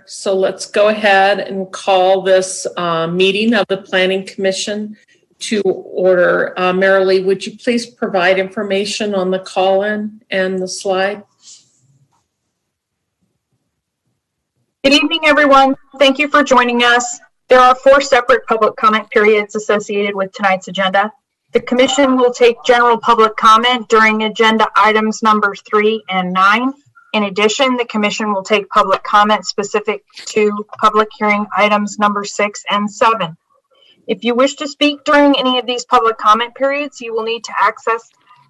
So let's go ahead and call this meeting of the Planning Commission to order. Marilee, would you please provide information on the call-in and the slide? Good evening, everyone. Thank you for joining us. There are 4 separate public comment periods associated with tonight's agenda. The Commission will take general public comment during agenda items numbers 3 and 9. In addition, the Commission will take public comment specific to public hearing items number 6 and 7. If you wish to speak during any of these public comment periods, you will need to access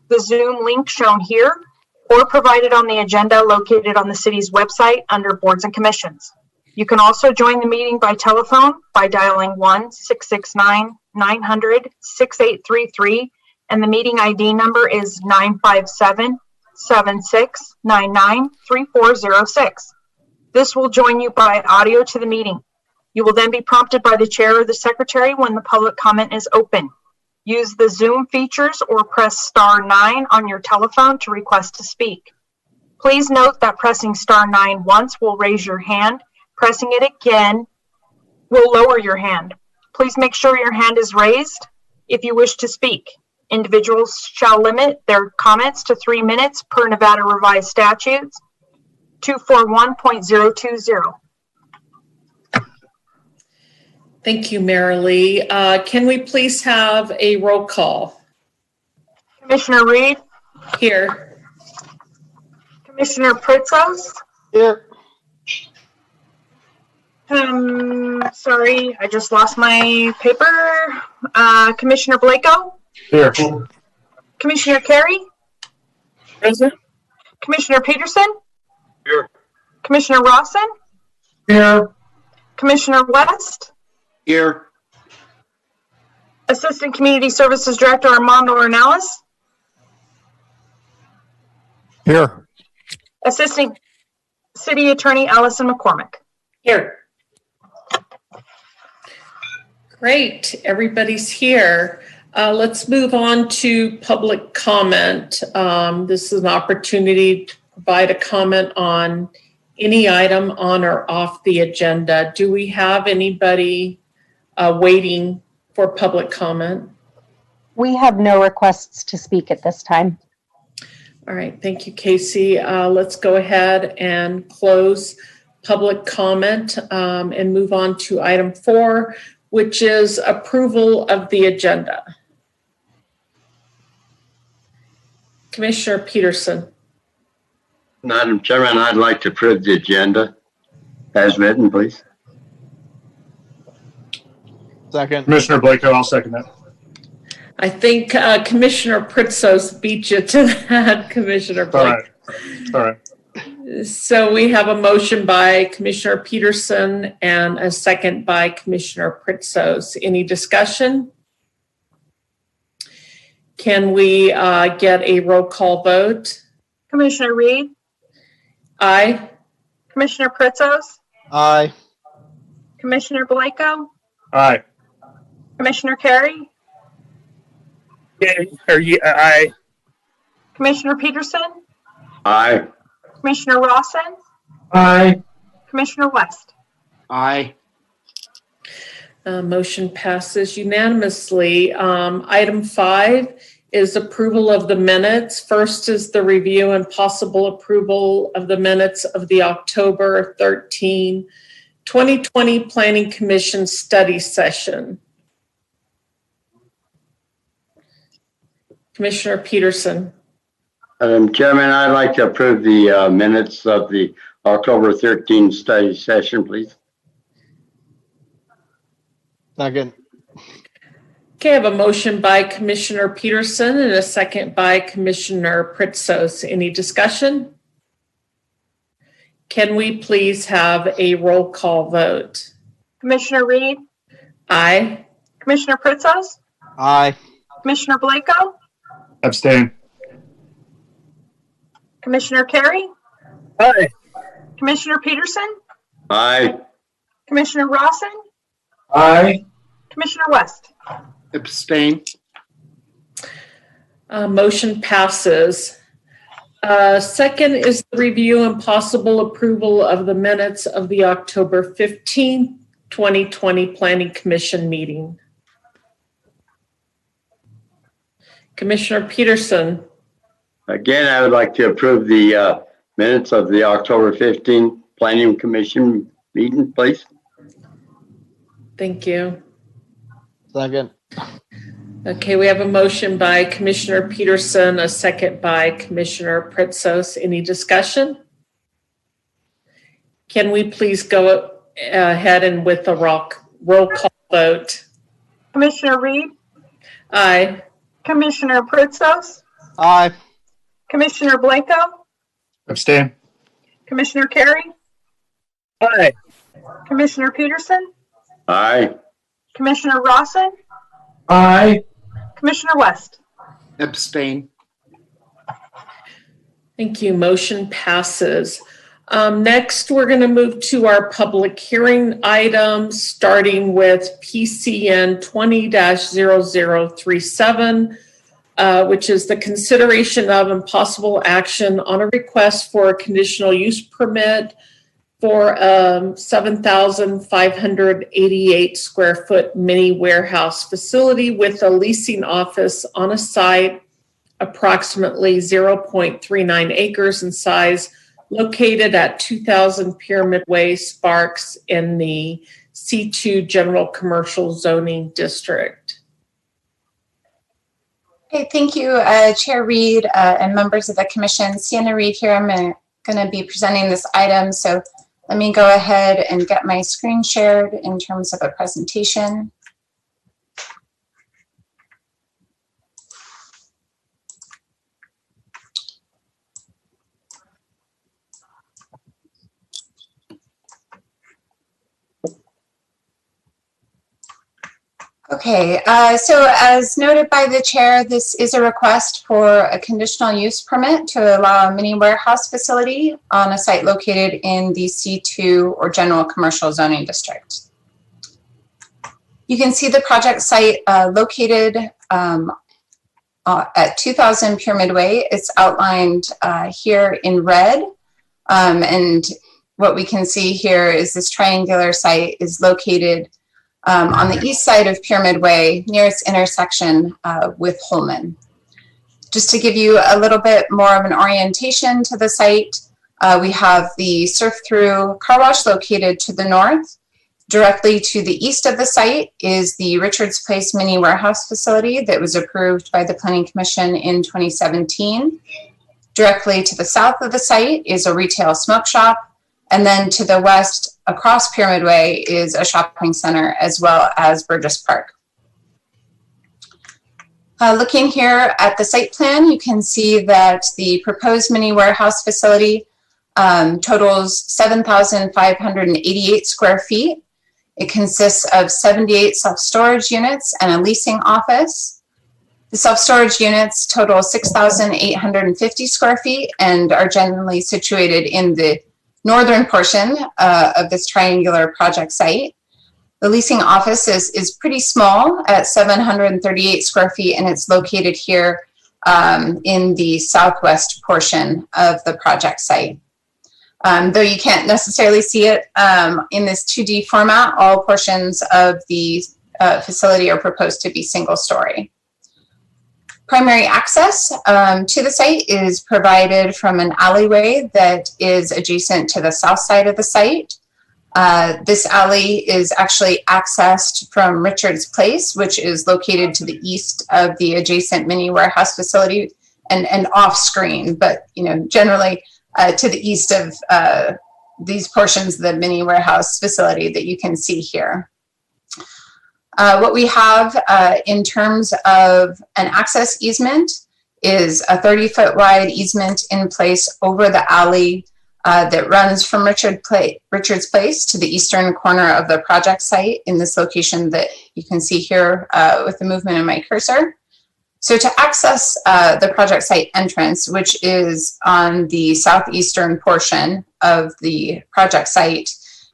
the Zoom link shown here or provided on the agenda located on the city's website under Boards and Commissions. You can also join the meeting by telephone by dialing 1-669-900-6833, and the meeting ID number is 957-7699-3406. This will join you by audio to the meeting. You will then be prompted by the chair or the secretary when the public comment is open. Use the Zoom features or press *9 on your telephone to request to speak. Please note that pressing *9 once will raise your hand. Pressing it again will lower your hand. Please make sure your hand is raised if you wish to speak. Individuals shall limit their comments to 3 minutes per Nevada Revised Statutes 241.020. Thank you, Marilee. Can we please have a roll call? Commissioner Reed? Here. Commissioner Pritzos? Here. Sorry, I just lost my paper. Commissioner Blako? Here. Commissioner Carey? Present. Commissioner Peterson? Here. Commissioner Rawson? Here. Commissioner West? Here. Assistant Community Services Director Armando Ornelas? Here. Assistant City Attorney Allison McCormick? Here. Great, everybody's here. Let's move on to public comment. This is an opportunity to provide a comment on any item on or off the agenda. Do we have anybody waiting for public comment? We have no requests to speak at this time. All right, thank you, Casey. Let's go ahead and close public comment and move on to item 4, which is approval of the agenda. Commissioner Peterson. Madam Chairman, I'd like to approve the agenda as written, please. Second. Commissioner Blako, I'll second that. I think Commissioner Pritzos beat you to that, Commissioner Blake. All right. So we have a motion by Commissioner Peterson and a second by Commissioner Pritzos. Any discussion? Can we get a roll call vote? Commissioner Reed? Aye. Commissioner Pritzos? Aye. Commissioner Blako? Aye. Commissioner Carey? Aye. Commissioner Peterson? Aye. Commissioner Rawson? Aye. Commissioner West? Aye. Motion passes unanimously. Item 5 is approval of the minutes. First is the review and possible approval of the minutes of the October 13, 2020 Planning Commission study session. Commissioner Peterson. Madam Chairman, I'd like to approve the minutes of the October 13 study session, please. Second. Okay, I have a motion by Commissioner Peterson and a second by Commissioner Pritzos. Any discussion? Can we please have a roll call vote? Commissioner Reed? Aye. Commissioner Pritzos? Aye. Commissioner Blako? Abstain. Commissioner Carey? Aye. Commissioner Peterson? Aye. Commissioner Rawson? Aye. Commissioner West? Abstain. Motion passes. Second is the review and possible approval of the minutes of the October 15th, 2020 Planning Commission meeting. Commissioner Peterson. Again, I would like to approve the minutes of the October 15th Planning Commission meeting, please. Thank you. Second. Okay, we have a motion by Commissioner Peterson, a second by Commissioner Pritsos. Any discussion? Can we please go ahead and with the roll call vote? Commissioner Reed, Aye. Commissioner Pritsos, Aye. Commissioner Blanco, Abstain. Commissioner Carey, Aye. Commissioner Peterson, Aye. Commissioner Rawson, Aye. Commissioner West. Abstain. Thank you. Motion passes. Next, we're going to move to our public hearing items, starting with PCN 20-0037, which is the consideration of and possible action on a request for a conditional use permit for 7,588 square foot mini warehouse facility with a leasing office on a site approximately 0.39 acres in size, located at 2000 Pyramid Way, Sparks, in the C2 General Commercial Zoning District. Okay, thank you, Chair Reed and members of the Commission. Sienna Reed here. I'm going to be presenting this item, so let me go ahead and get my screen shared in terms of a presentation. Okay, so as noted by the chair, this is a request for a conditional use permit to allow a mini warehouse facility on a site located in the C2 or General Commercial Zoning District. You can see the project site located at 2000 Pyramid Way. It's outlined here in red. And what we can see here is this triangular site is located on the east side of Pyramid Way, near its intersection with Holman. Just to give you a little bit more of an orientation to the site, we have the surf-through car wash located to the north. Directly to the east of the site is the Richards Place mini warehouse facility that was approved by the Planning Commission in 2017. Directly to the south of the site is a retail smoke shop. And then to the west, across Pyramid Way, is a shopping center as well as Burgess Park. Looking here at the site plan, you can see that the proposed mini warehouse facility totals 7,588 square feet. It consists of 78 self-storage units and a leasing office. The self-storage units total 6,850 square feet and are generally situated in the northern portion of this triangular project site. The leasing office is pretty small at 738 square feet, and it's located here in the southwest portion of the project site. Though you can't necessarily see it in this 2D format, all portions of the facility are proposed to be single story. Primary access to the site is provided from an alleyway that is adjacent to the south side of the site. This alley is actually accessed from Richards Place, which is located to the east of the adjacent mini warehouse facility and off screen, but generally to the east of these portions of the mini warehouse facility that you can see here. What we have in terms of an access easement is a 30-foot wide easement in place over the alley that runs from Richards Place to the eastern corner of the project site in this location that you can see here with the movement of my cursor. So to access the project site entrance, which is on the southeastern portion of the project site,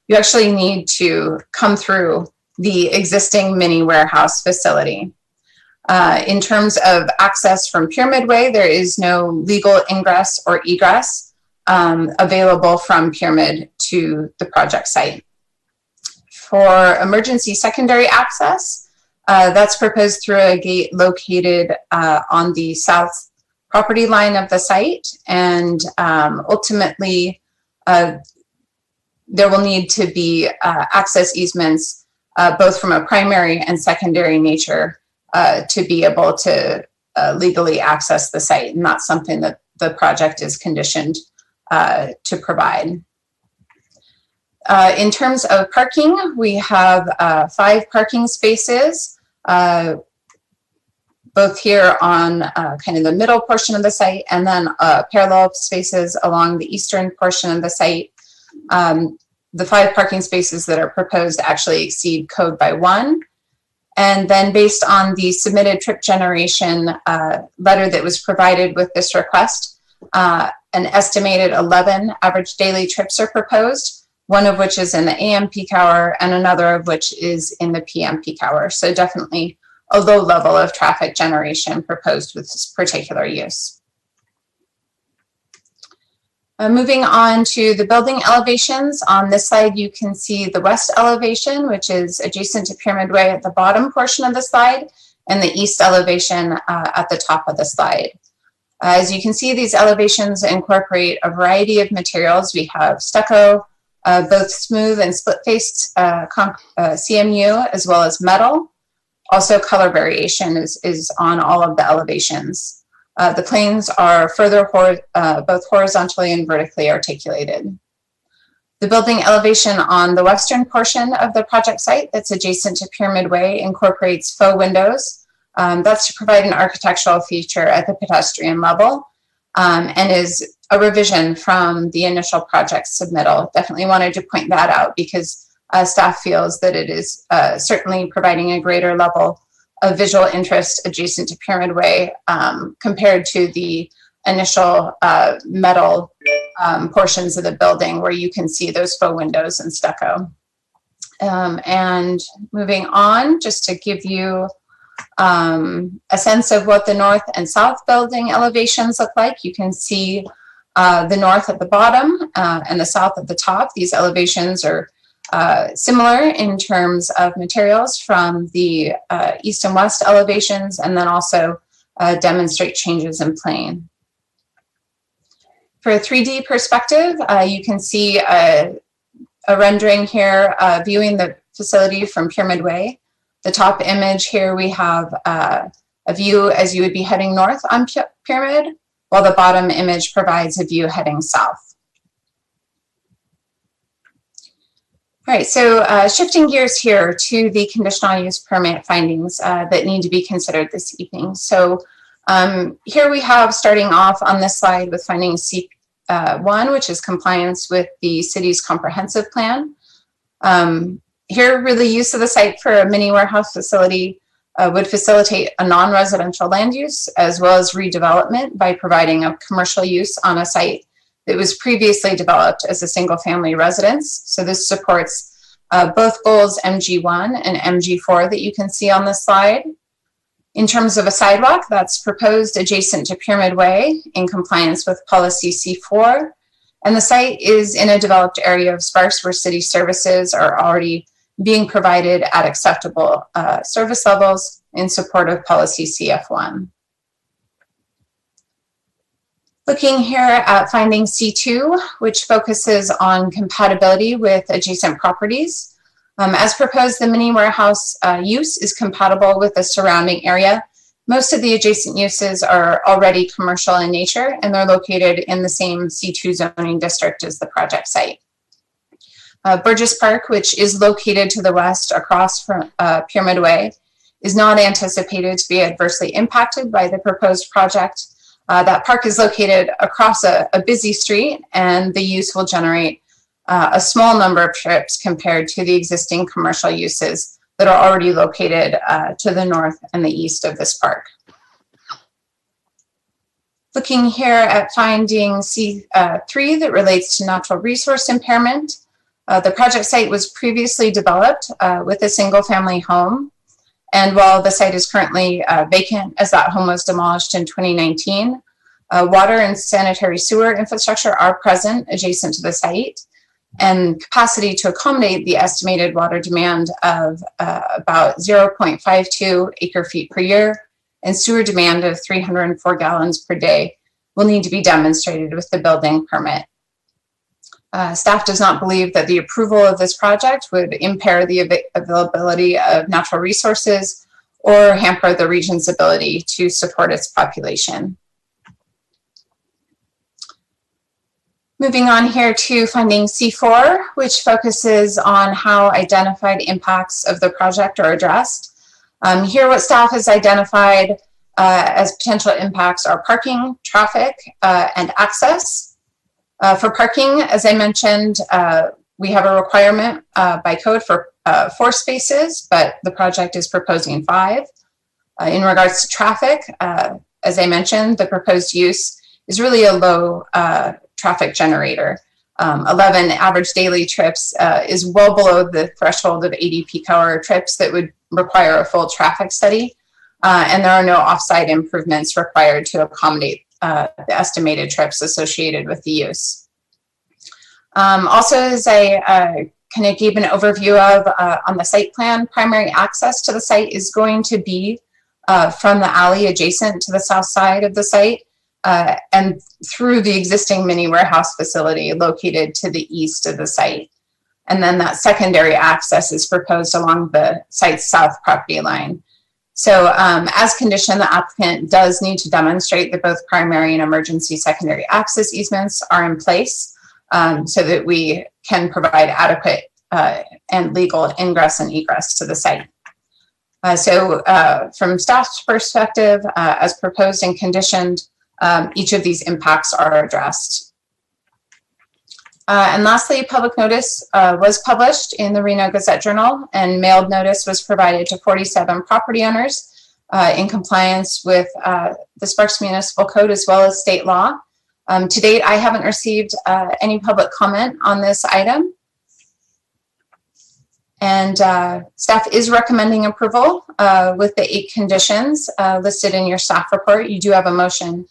you actually need to come through the existing mini warehouse facility. In terms of access from Pyramid Way, there is no legal ingress or egress available from Pyramid to the project site. For emergency secondary access, that's proposed through a gate located on the south property line of the site, and ultimately there will need to be access easements both from a primary and secondary nature to be able to legally access the site, and not something that the project is conditioned to provide. In terms of parking, we have 5 parking spaces, both here on kind of the middle portion of the site, and then parallel spaces along the eastern portion of the site. The 5 parking spaces that are proposed actually exceed code by 1. And then based on the submitted trip generation letter that was provided with this request, an estimated 11 average daily trips are proposed, one of which is in the AM peak hour and another of which is in the PM peak hour. So definitely a low level of traffic generation proposed with this particular use. Moving on to the building elevations. On this slide, you can see the west elevation, which is adjacent to Pyramid Way at the bottom portion of the slide, and the east elevation at the top of the slide. As you can see, these elevations incorporate a variety of materials. We have stucco, both smooth and split-faced CMU, as well as metal. Also, color variation is on all of the elevations. The planes are further both horizontally and vertically articulated. The building elevation on the western portion of the project site that's adjacent to Pyramid Way incorporates faux windows. That's to provide an architectural feature at the pedestrian level, and is a revision from the initial project submittal. Definitely wanted to point that out because staff feels that it is certainly providing a greater level of visual interest adjacent to Pyramid Way compared to the initial metal portions of the building where you can see those faux windows and stucco. And moving on, just to give you a sense of what the north and south building elevations look like, you can see the north at the bottom and the south at the top. These elevations are similar in terms of materials from the east and west elevations, and then also demonstrate changes in plane. For a 3D perspective, you can see a rendering here viewing the facility from Pyramid Way. The top image here, we have a view as you would be heading north on Pyramid, while the bottom image provides a view heading south. All right, so shifting gears here to the conditional use permit findings that need to be considered this evening. So here we have, starting off on this slide with finding C1, which is compliance with the city's comprehensive plan. Here, really, use of the site for a mini warehouse facility would facilitate a non-residential land use as well as redevelopment by providing a commercial use on a site that was previously developed as a single-family residence. So this supports both goals MG1 and MG4 that you can see on the slide. In terms of a sidewalk, that's proposed adjacent to Pyramid Way in compliance with policy C4. And the site is in a developed area of Sparks where city services are already being provided at acceptable service levels in support of policy CF1. Looking here at finding C2, which focuses on compatibility with adjacent properties. As proposed, the mini warehouse use is compatible with the surrounding area. Most of the adjacent uses are already commercial in nature, and they're located in the same C2 zoning district as the project site. Burgess Park, which is located to the west across from Pyramid Way, is not anticipated to be adversely impacted by the proposed project. That park is located across a busy street, and the use will generate a small number of trips compared to the existing commercial uses that are already located to the north and the east of this park. Looking here at finding C3 that relates to natural resource impairment. The project site was previously developed with a single family home, And while the site is currently vacant as that home was demolished in 2019, water and sanitary sewer infrastructure are present adjacent to the site, and capacity to accommodate the estimated water demand of about 0.52 acre feet per year and sewer demand of 304 gallons per day will need to be demonstrated with the building permit. Staff does not believe that the approval of this project would impair the availability of natural resources or hamper the region's ability to support its population. Moving on here to finding C4, which focuses on how identified impacts of the project are addressed. Here, what staff has identified as potential impacts are parking, traffic, and access. For parking, as I mentioned, we have a requirement by code for 4 spaces, but the project is proposing 5. In regards to traffic, as I mentioned, the proposed use is really a low traffic generator. 11 average daily trips is well below the threshold of 80 peak hour trips that would require a full traffic study. And there are no offsite improvements required to accommodate the estimated trips associated with the use. Also, as I kind of gave an overview of on the site plan, primary access to the site is going to be from the alley adjacent to the south side of the site and through the existing mini warehouse facility located to the east of the site. And then that secondary access is proposed along the site's south property line. So as conditioned, the applicant does need to demonstrate that both primary and emergency secondary access easements are in place so that we can provide adequate and legal ingress and egress to the site. So from staff's perspective, as proposed and conditioned, each of these impacts are addressed. And lastly, public notice was published in the Reno Gazette-Journal, and mailed notice was provided to 47 property owners in compliance with the Sparks Municipal Code as well as state law. To date, I haven't received any public comment on this item. And staff is recommending approval with the 8 conditions listed in your staff report. You do have a motion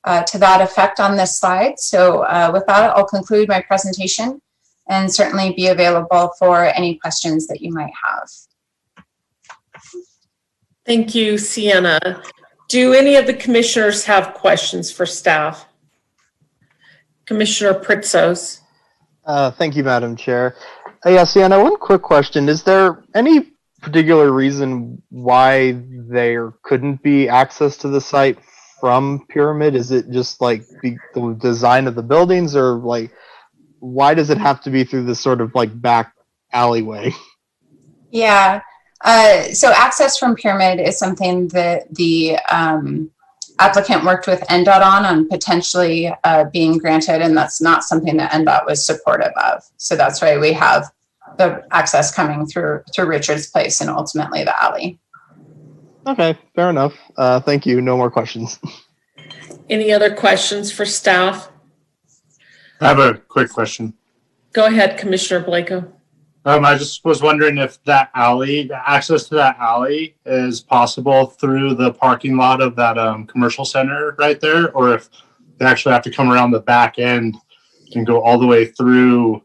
to that effect on this slide. So with that, I'll conclude my presentation and certainly be available for any questions that you might have. Thank you, Sienna. Do any of the commissioners have questions for staff? Commissioner Pritzos. Thank you, Madam Chair. Yeah, Sienna, one quick question. Is there any particular reason why there couldn't be access to the site from Pyramid? Is it just like the design of the buildings, or like why does it have to be through this sort of like back alleyway? Yeah, so access from Pyramid is something that the applicant worked with NDOT on potentially being granted, and that's not something that NDOT was supportive of. So that's why we have the access coming through Richard's Place and ultimately the alley. Okay, fair enough. Thank you. No more questions. Any other questions for staff? I have a quick question. Go ahead, Commissioner Blako. I just was wondering if that alley, the access to that alley is possible through the parking lot of that commercial center right there, or if they actually have to come around the back end and go all the way through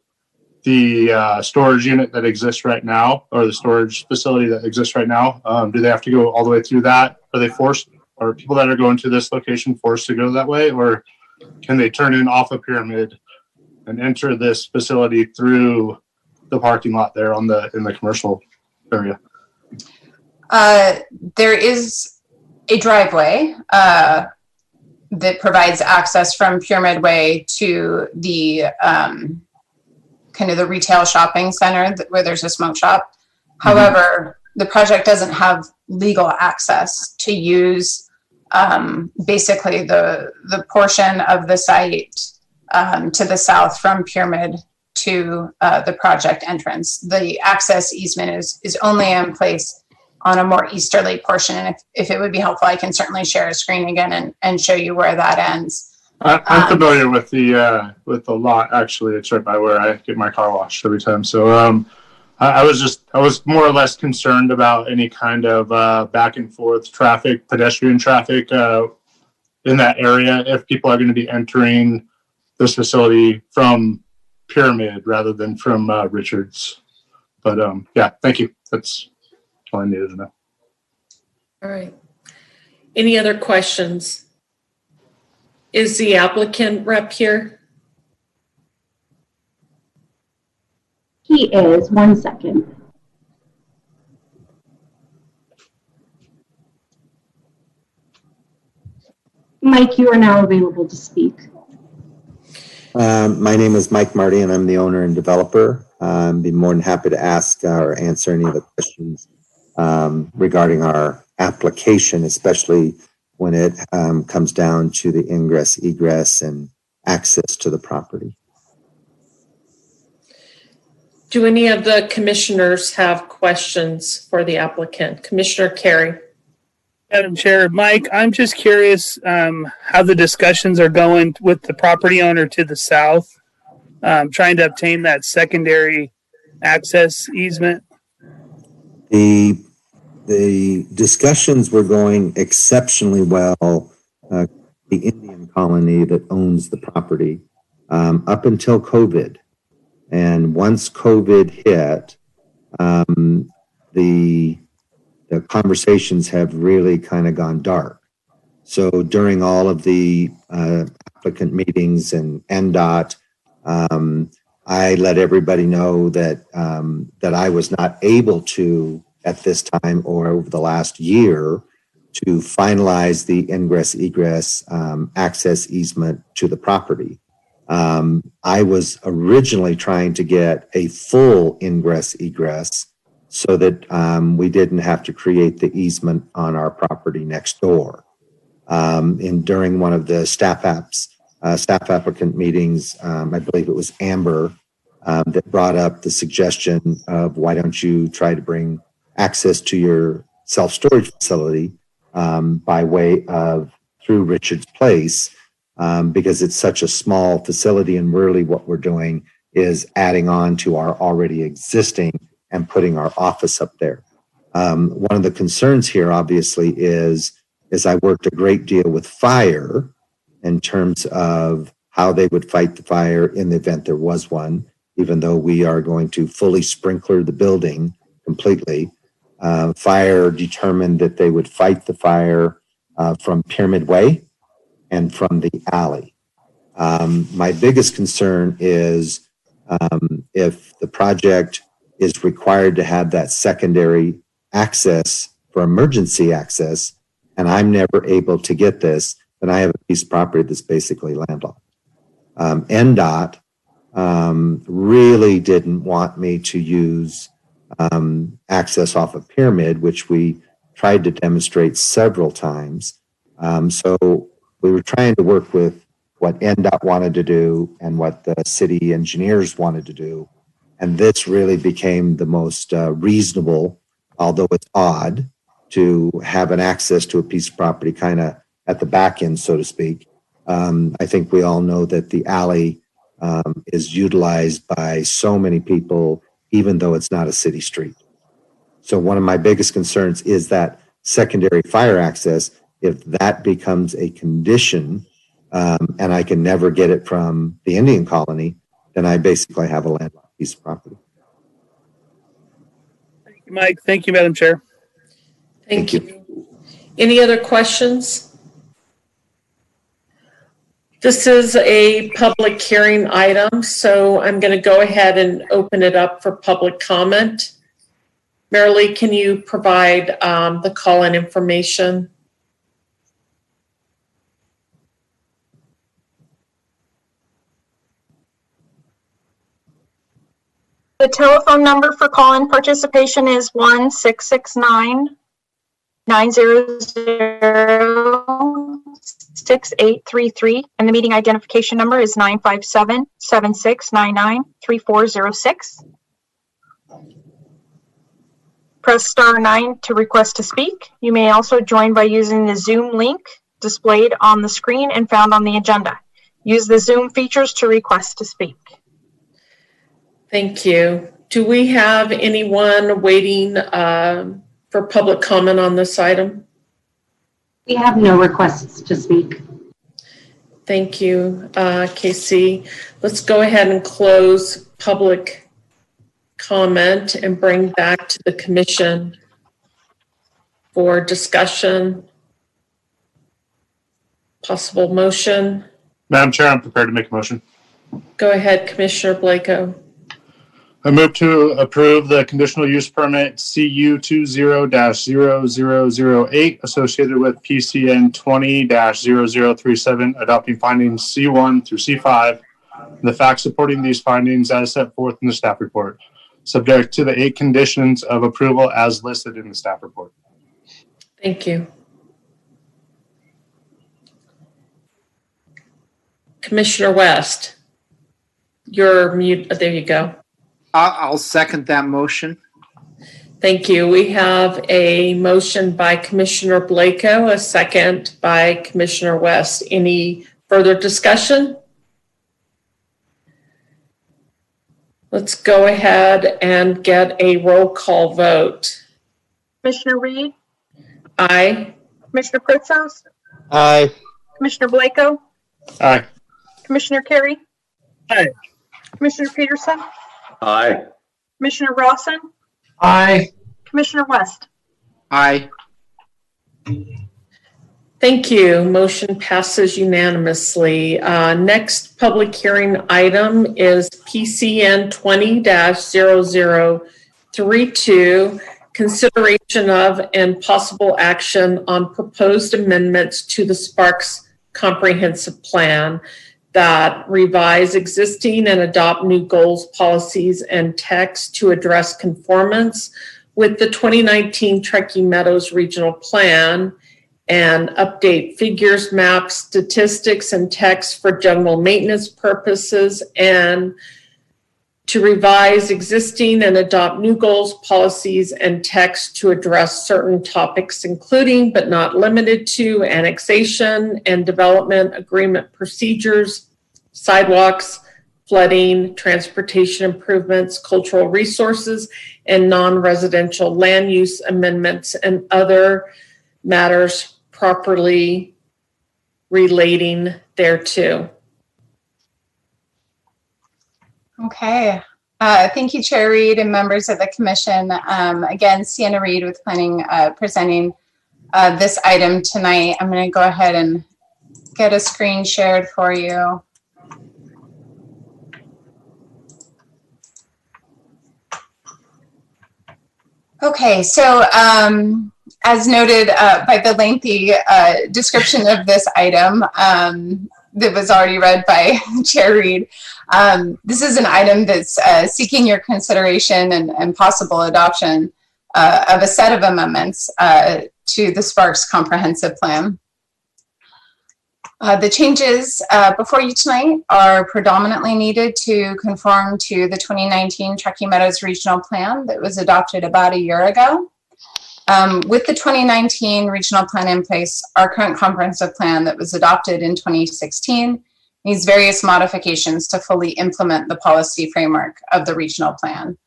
the storage unit that exists right now, or the storage facility that exists right now. Do they have to go all the way through that? Are they forced, or people that are going to this location forced to go that way, or can they turn in off a Pyramid and enter this facility through the parking lot there in the commercial area? There is a driveway that provides access from Pyramid Way to the kind of the retail shopping center where there's a smoke shop. Mm-hmm. However, the project doesn't have legal access to use basically the portion of the site to the south from Pyramid to the project entrance. The access easement is only in place on a more easterly portion. And if it would be helpful, I can certainly share a screen again and show you where that ends. I'm familiar with the lot. Actually, it's right by where I get my car washed every time. So I was more or less concerned about any kind of back and forth traffic, pedestrian traffic in that area if people are going to be entering this facility from Pyramid rather than from Richards. But yeah, thank you. That's all I needed to know. All right. Any other questions? Is the applicant rep here? He is. 1 second. Mike, you are now available to speak. My name is Mike Marty, and I'm the owner and developer. I'd be more than happy to ask or answer any of the questions regarding our application, especially when it comes down to the ingress, egress, and access to the property. Do any of the commissioners have questions for the applicant? Commissioner Carey. Madam Chair, Mike, I'm just curious how the discussions are going with the property owner to the south, trying to obtain that secondary access easement. The discussions were going exceptionally well. The Indian colony that owns the property up until COVID. And once COVID hit, the conversations have really kind of gone dark. So during all of the applicant meetings and NDOT, I let everybody know that that I was not able to, at this time or over the last year, to finalize the ingress egress access easement to the property. I was originally trying to get a full ingress egress so that we didn't have to create the easement on our property next door. During one of the staff applicant meetings, I believe it was Amber that brought up the suggestion of why don't you try to bring access to your self-storage facility by way of through Richards Place, because it's such a small facility, and really what we're doing is adding on to our already existing and putting our office up there. One of the concerns here obviously is I worked a great deal with fire in terms of how they would fight the fire in the event there was one, even though we are going to fully sprinkler the building completely. Fire determined that they would fight the fire from Pyramid Way and from the alley. My biggest concern is if the project is required to have that secondary access for emergency access, and I'm never able to get this, then I have a piece of property that's basically landlocked. NDOT really didn't want me to use access off of Pyramid, which we tried to demonstrate several times. So we were trying to work with what NDOT wanted to do and what the city engineers wanted to do. And this really became the most reasonable, although it's odd, to have an access to a piece of property kind of at the back end, so to speak. I think we all know that the alley is utilized by so many people, even though it's not a city street. So one of my biggest concerns is that secondary fire access. If that becomes a condition and I can never get it from the Indian colony, then I basically have a landlocked piece of property. Thank you, Mike. Thank you, Madam Chair. Thank you. Any other questions? This is a public hearing item, so I'm going to go ahead and open it up for public comment. Marilee, can you provide the call-in information? The telephone number for call-in participation is 1-669-900-6833, and the meeting identification number is 957-7699-3406. Press *9 to request to speak. You may also join by using the Zoom link displayed on the screen and found on the agenda. Use the Zoom features to request to speak. Thank you. Do we have anyone waiting for public comment on this item? We have no requests to speak. Thank you, Casey. Let's go ahead and close public comment and bring back to the commission for discussion. Possible motion. Madam Chair, I'm prepared to make a motion. Go ahead, Commissioner Blako. I move to approve the conditional use permit CU 20-0008 associated with PCN 20-0037, adopting findings C1 through C5, and the facts supporting these findings as set forth in the staff report, subject to the 8 conditions of approval as listed in the staff report. Thank you. Commissioner West, you're mute. There you go. I'll second that motion. Thank you. We have a motion by Commissioner Blako, a second by Commissioner West. Any further discussion? Let's go ahead and get a roll call vote. Commissioner Reed, Aye. Commissioner Protzos, Aye. Commissioner Blako, Aye. Commissioner Carey. Aye. Commissioner Peterson, Aye. Commissioner Rawson, Aye. Commissioner West. Aye. Thank you. Motion passes unanimously. Next public hearing item is PCN 20-0032, consideration of and possible action on proposed amendments to the Sparks Comprehensive Plan that revise existing and adopt new goals, policies, and text to address conformance with the 2019 Truckee Meadows Regional Plan and update figures, maps, statistics, and text for general maintenance purposes, and to revise existing and adopt new goals, policies, and text to address certain topics, including but not limited to annexation and development agreement procedures, sidewalks, flooding, transportation improvements, cultural resources, and non-residential land use amendments, and other matters properly relating thereto. Okay. Thank you, Chair Reed and members of the commission. Again, Sienna Reed with Planning presenting this item tonight. I'm going to go ahead and get a screen shared for you. Okay, so as noted by the lengthy description of this item that was already read by Chair Reed, this is an item that's seeking your consideration and possible adoption of a set of amendments to the Sparks Comprehensive Plan. The changes before you tonight are predominantly needed to conform to the 2019 Truckee Meadows Regional Plan that was adopted about a year ago. With the 2019 regional plan in place, our current comprehensive plan that was adopted in 2016 needs various modifications to fully implement the policy framework of the regional plan.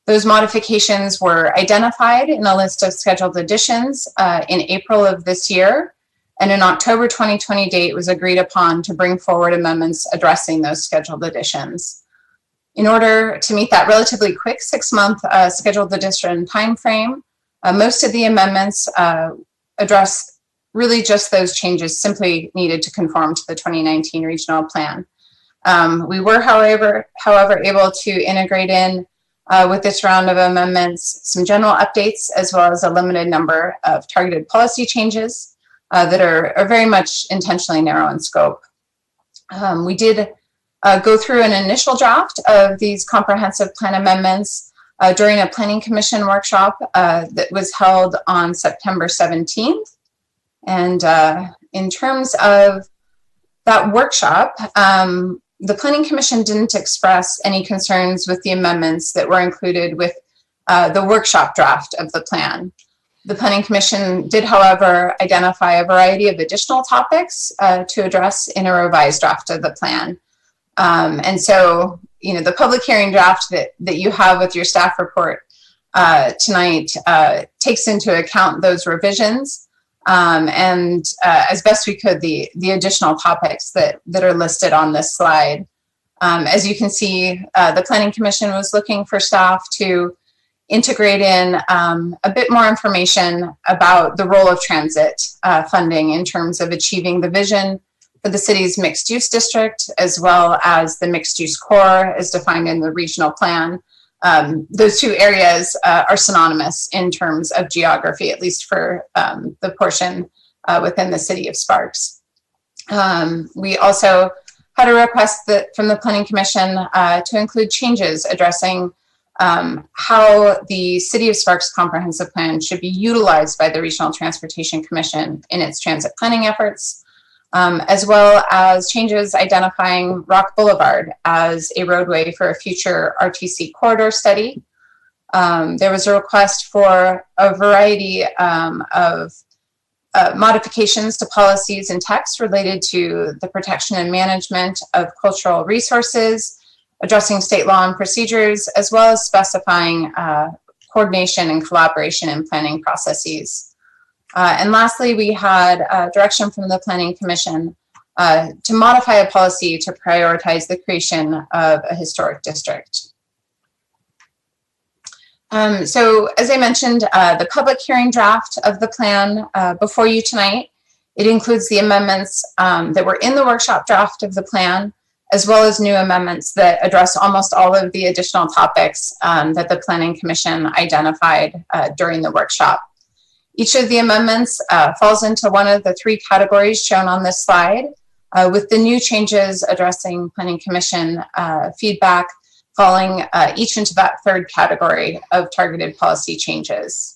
Those modifications were identified in a list of scheduled additions in April of this year, and an October 2020 date was agreed upon to bring forward amendments addressing those scheduled additions. In order to meet that relatively quick 6-month scheduled addition timeframe, most of the amendments address really just those changes simply needed to conform to the 2019 regional plan. We were, however, able to integrate in with this round of amendments some general updates as well as a limited number of targeted policy changes that are very much intentionally narrow in scope. We did go through an initial draft of these comprehensive plan amendments during a Planning Commission workshop that was held on September 17th. And in terms of that workshop, the Planning Commission didn't express any concerns with the amendments that were included with the workshop draft of the plan. The Planning Commission did, however, identify a variety of additional topics to address in a revised draft of the plan. And so the public hearing draft that you have with your staff report tonight takes into account those revisions and as best we could the additional topics that are listed on this slide. As you can see, the Planning Commission was looking for staff to integrate in a bit more information about the role of transit funding in terms of achieving the vision for the city's mixed use district, as well as the mixed use core as defined in the regional plan. Those two areas are synonymous in terms of geography, at least for the portion within the city of Sparks. We also had a request from the Planning Commission to include changes addressing how the City of Sparks Comprehensive Plan should be utilized by the Regional Transportation Commission in its transit planning efforts, as well as changes identifying Rock Boulevard as a roadway for a future RTC corridor study. There was a request for a variety of modifications to policies and text related to the protection and management of cultural resources, addressing state law and procedures, as well as specifying coordination and collaboration in planning processes. And lastly, we had direction from the Planning Commission to modify a policy to prioritize the creation of a historic district. So as I mentioned, the public hearing draft of the plan before you tonight, it includes the amendments that were in the workshop draft of the plan, as well as new amendments that address almost all of the additional topics that the Planning Commission identified during the workshop. Each of the amendments falls into one of the three categories shown on this slide, with the new changes addressing Planning Commission feedback falling each into that third category of targeted policy changes.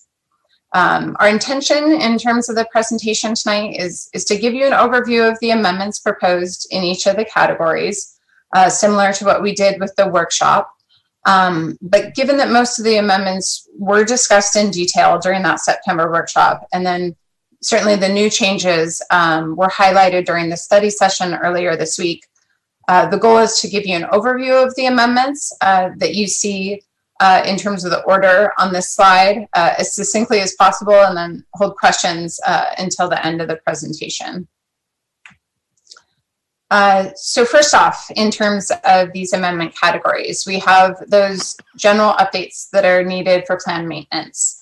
Our intention in terms of the presentation tonight is to give you an overview of the amendments proposed in each of the categories, similar to what we did with the workshop. But given that most of the amendments were discussed in detail during that September workshop, and then certainly the new changes were highlighted during the study session earlier this week, the goal is to give you an overview of the amendments that you see in terms of the order on this slide as succinctly as possible, and then hold questions until the end of the presentation. So first off, in terms of these amendment categories, we have those general updates that are needed for plan maintenance.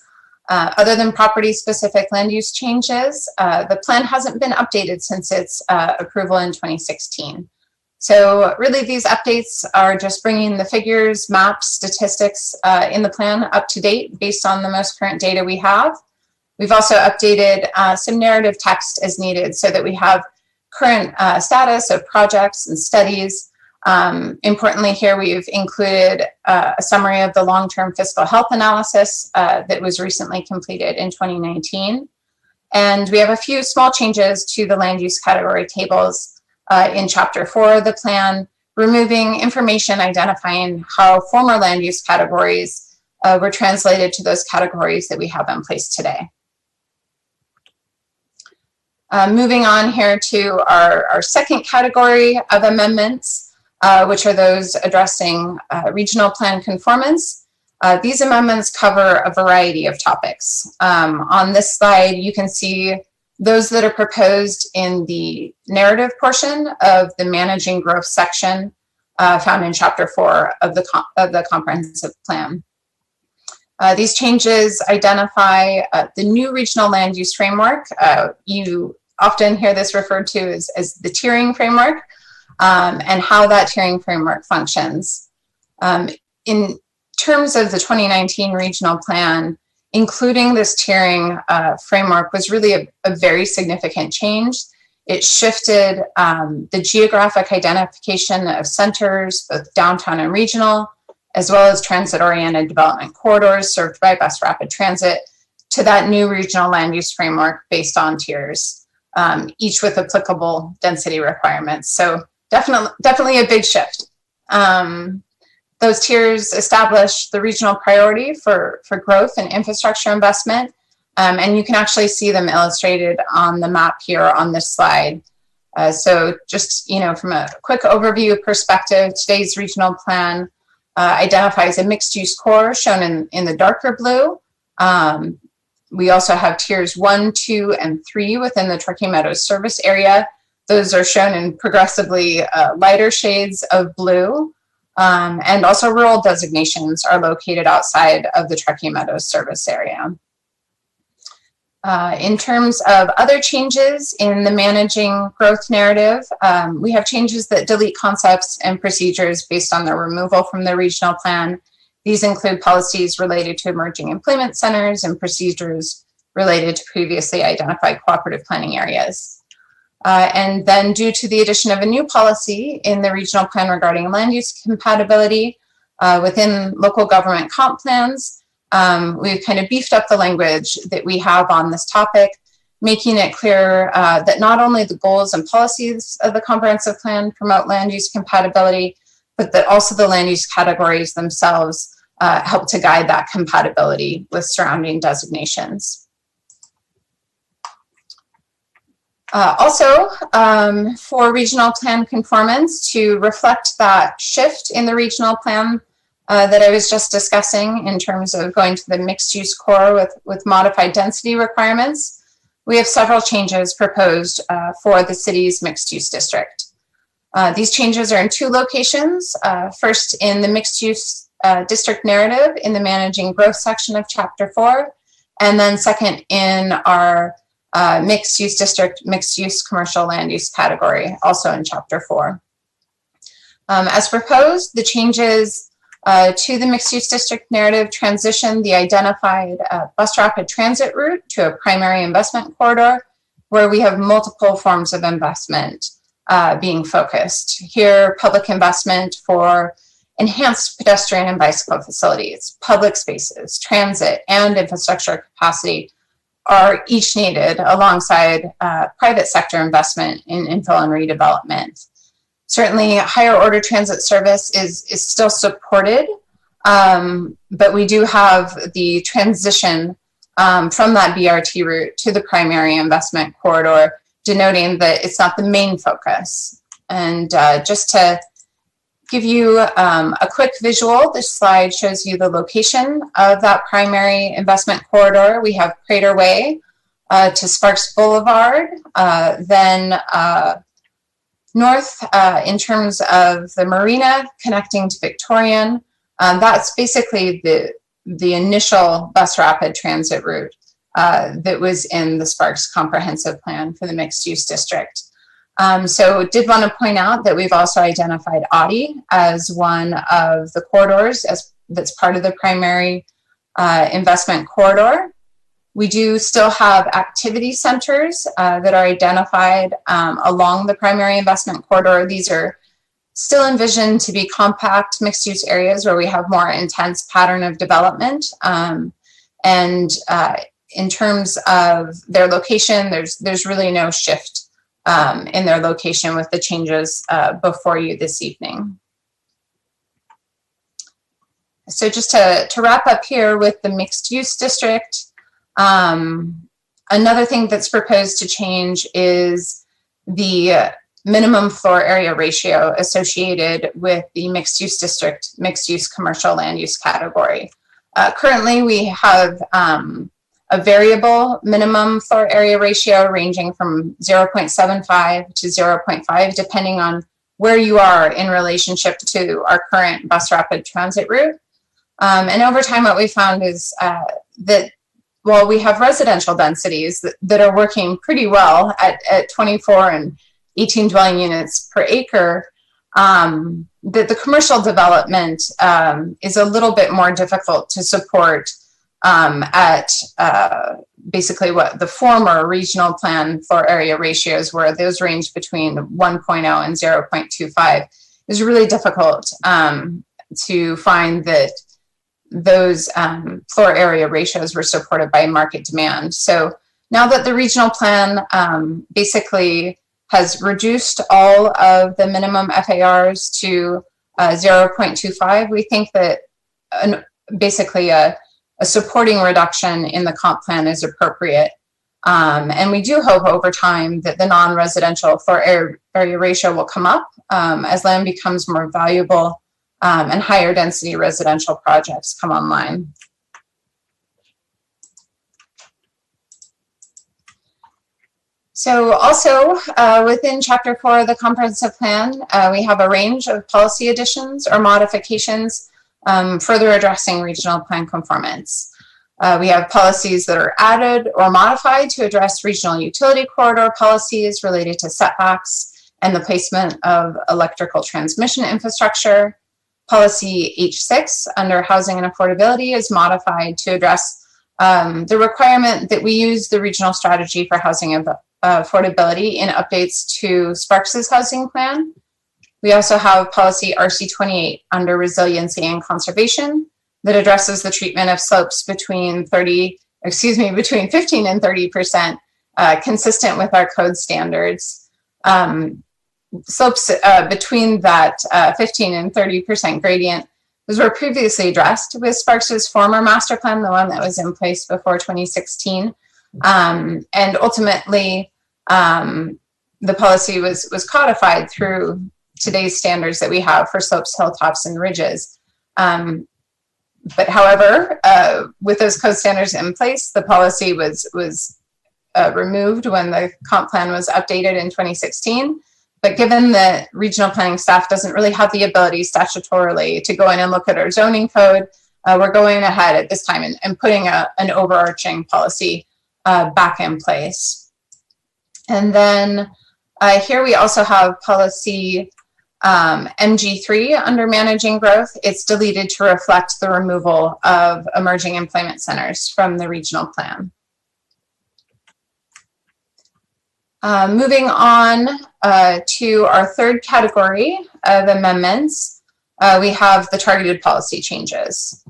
Other than property-specific land use changes, the plan hasn't been updated since its approval in 2016. So really these updates are just bringing the figures, maps, statistics in the plan up to date based on the most current data we have. We've also updated some narrative text as needed so that we have current status of projects and studies. Importantly here, we've included a summary of the long-term fiscal health analysis that was recently completed in 2019. And we have a few small changes to the land use category tables in Chapter 4 of the plan, removing information identifying how former land use categories were translated to those categories that we have in place today. Moving on here to our second category of amendments, which are those addressing regional plan conformance. These amendments cover a variety of topics. On this slide, you can see those that are proposed in the narrative portion of the managing growth section found in Chapter 4 of the comprehensive plan. These changes identify the new regional land use framework. You often hear this referred to as the tiering framework, and how that tiering framework functions. In terms of the 2019 regional plan, including this tiering framework was really a very significant change. It shifted the geographic identification of centers, both downtown and regional, as well as transit-oriented development corridors served by bus rapid transit, to that new regional land use framework based on tiers, each with applicable density requirements. So definitely a big shift. Those tiers establish the regional priority for growth and infrastructure investment, and you can actually see them illustrated on the map here on this slide. So just, from a quick overview perspective, today's regional plan identifies a mixed-use core shown in the darker blue. We also have tiers 1, 2, and 3 within the Truckee Meadows service area. Those are shown in progressively lighter shades of blue. And also rural designations are located outside of the Truckee Meadows service area. In terms of other changes in the managing growth narrative, we have changes that delete concepts and procedures based on their removal from the regional plan. These include policies related to emerging employment centers and procedures related to previously identified cooperative planning areas. And then due to the addition of a new policy in the regional plan regarding land use compatibility within local government comp plans, we've kind of beefed up the language that we have on this topic, making it clear that not only the goals and policies of the comprehensive plan promote land use compatibility, but that also the land use categories themselves help to guide that compatibility with surrounding designations. Also, for regional plan conformance, to reflect that shift in the regional plan that I was just discussing in terms of going to the mixed use core with modified density requirements, we have several changes proposed for the city's mixed use district. These changes are in 2 locations. First, in the mixed use district narrative in the managing growth section of chapter 4, and then second in our mixed use district, mixed use commercial land use category, also in chapter 4. As proposed, the changes to the mixed-use district narrative transition the identified bus rapid transit route to a primary investment corridor where we have multiple forms of investment being focused. Here, public investment for enhanced pedestrian and bicycle facilities, public spaces, transit, and infrastructure capacity are each needed alongside private sector investment in infill and redevelopment. Certainly, higher order transit service is still supported, but we do have the transition from that BRT route to the primary investment corridor, denoting that it's not the main focus. And just to give you a quick visual, this slide shows you the location of that primary investment corridor. We have Crater Way to Sparks Boulevard, then north in terms of the marina connecting to Victorian. That's basically the initial bus rapid transit route that was in the Sparks comprehensive plan for the mixed use district. So did want to point out that we've also identified Audi as one of the corridors that's part of the primary investment corridor. We do still have activity centers that are identified along the primary investment corridor. These are still envisioned to be compact mixed-use areas where we have more intense pattern of development. And in terms of their location, there's really no shift in their location with the changes before you this evening. So just to wrap up here with the mixed-use district, another thing that's proposed to change is the minimum floor area ratio associated with the mixed-use district, mixed-use commercial land use category. Currently, we have a variable minimum floor area ratio ranging from 0.75 to 0.5, depending on where you are in relationship to our current bus rapid transit route. And over time, what we found is that while we have residential densities that are working pretty well at 24 and 18 dwelling units per acre, that the commercial development is a little bit more difficult to support at basically what the former regional plan floor area ratios were. Those range between 1.0 and 0.25. It's really difficult to find that those floor area ratios were supported by market demand. So now that the regional plan basically has reduced all of the minimum FARs to 0.25, we think that basically a supporting reduction in the comp plan is appropriate. And we do hope over time that the non-residential floor area ratio will come up as land becomes more valuable and higher density residential projects come online. So also within Chapter 4 of the Comprehensive Plan, we have a range of policy additions or modifications further addressing regional plan conformance. We have policies that are added or modified to address regional utility corridor policies related to setbacks and the placement of electrical transmission infrastructure. Policy H6 under housing and affordability is modified to address the requirement that we use the regional strategy for housing and affordability in updates to Sparks's housing plan. We also have policy RC28 under resiliency and conservation that addresses the treatment of slopes between 15 and 30%, consistent with our code standards. Slopes between that 15 and 30% gradient, those were previously addressed with Sparks's former master plan, the one that was in place before 2016. And ultimately, the policy was codified through today's standards that we have for slopes, hilltops, and ridges. But however, with those code standards in place, the policy was removed when the comp plan was updated in 2016. But given that regional planning staff doesn't really have the ability statutorily to go in and look at our zoning code, we're going ahead at this time and putting an overarching policy back in place. And then here we also have policy MG3 under managing growth. It's deleted to reflect the removal of emerging employment centers from the regional plan. Moving on to our third category of amendments, we have the targeted policy changes.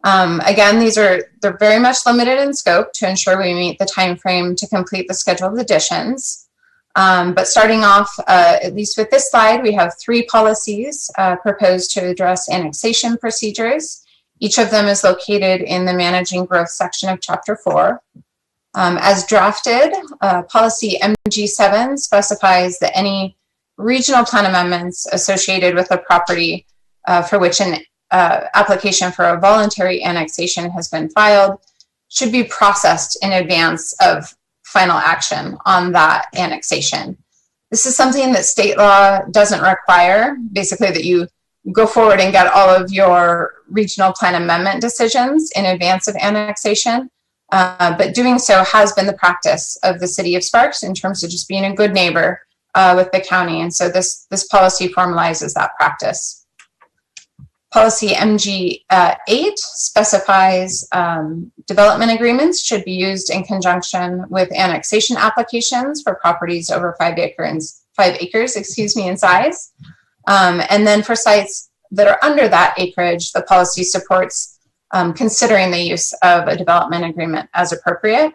Again, they're very much limited in scope to ensure we meet the time frame to complete the scheduled additions. But starting off, at least with this slide, we have 3 policies proposed to address annexation procedures. Each of them is located in the Managing Growth section of Chapter 4. As drafted, policy MG7 specifies that any regional plan amendments associated with a property for which an application for a voluntary annexation has been filed should be processed in advance of final action on that annexation. This is something that state law doesn't require, basically that you go forward and get all of your regional plan amendment decisions in advance of annexation. But doing so has been the practice of the city of Sparks in terms of just being a good neighbor with the county. And so this policy formalizes that practice. Policy MG8 specifies development agreements should be used in conjunction with annexation applications for properties over 5 acres in size. And then for sites that are under that acreage, the policy supports considering the use of a development agreement as appropriate.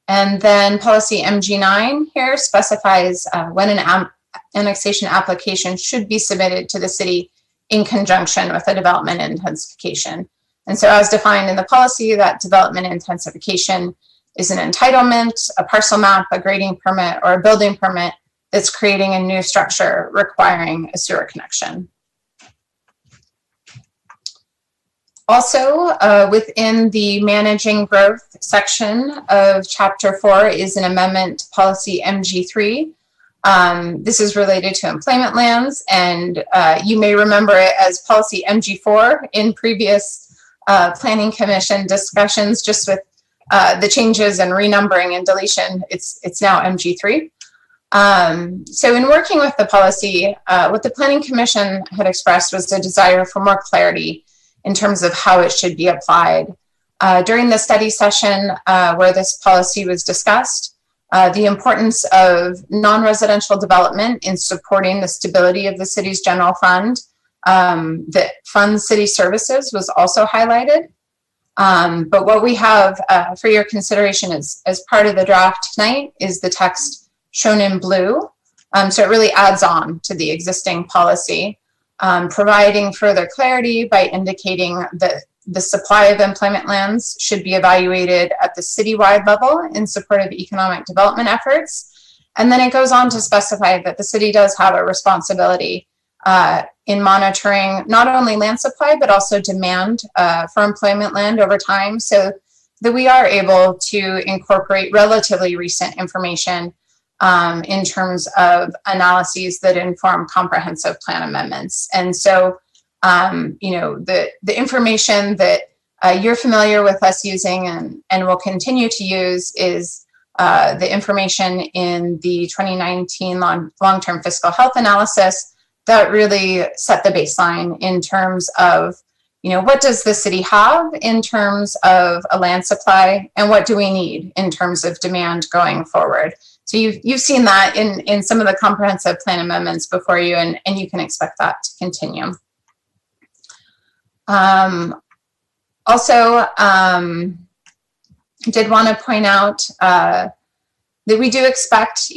And then policy MG9 here specifies when an annexation application should be submitted to the city in conjunction with a development intensification. And so as defined in the policy, that development intensification is an entitlement, a parcel map, a grading permit, or a building permit that's creating a new structure requiring a sewer connection. Also, within the Managing Growth section of Chapter 4 is an amendment to policy MG3. This is related to employment lands, and you may remember it as policy MG4 in previous Planning Commission discussions, just with the changes and renumbering and deletion, it's now MG3. So in working with the policy, what the Planning Commission had expressed was the desire for more clarity in terms of how it should be applied. During the study session where this policy was discussed, the importance of non-residential development in supporting the stability of the city's general fund that funds city services was also highlighted. But what we have for your consideration as part of the draft tonight is the text shown in blue. So it really adds on to the existing policy, providing further clarity by indicating that the supply of employment lands should be evaluated at the citywide level in support of economic development efforts. And then it goes on to specify that the city does have a responsibility in monitoring not only land supply, but also demand for employment land over time, so that we are able to incorporate relatively recent information in terms of analyses that inform comprehensive plan amendments. And so, the information that you're familiar with us using and will continue to use is the information in the 2019 long-term fiscal health analysis that really set the baseline in terms of, what does the city have in terms of a land supply, and what do we need in terms of demand going forward? So you've seen that in some of the comprehensive plan amendments before you, and you can expect that to continue. Also, did want to point out that we do expect,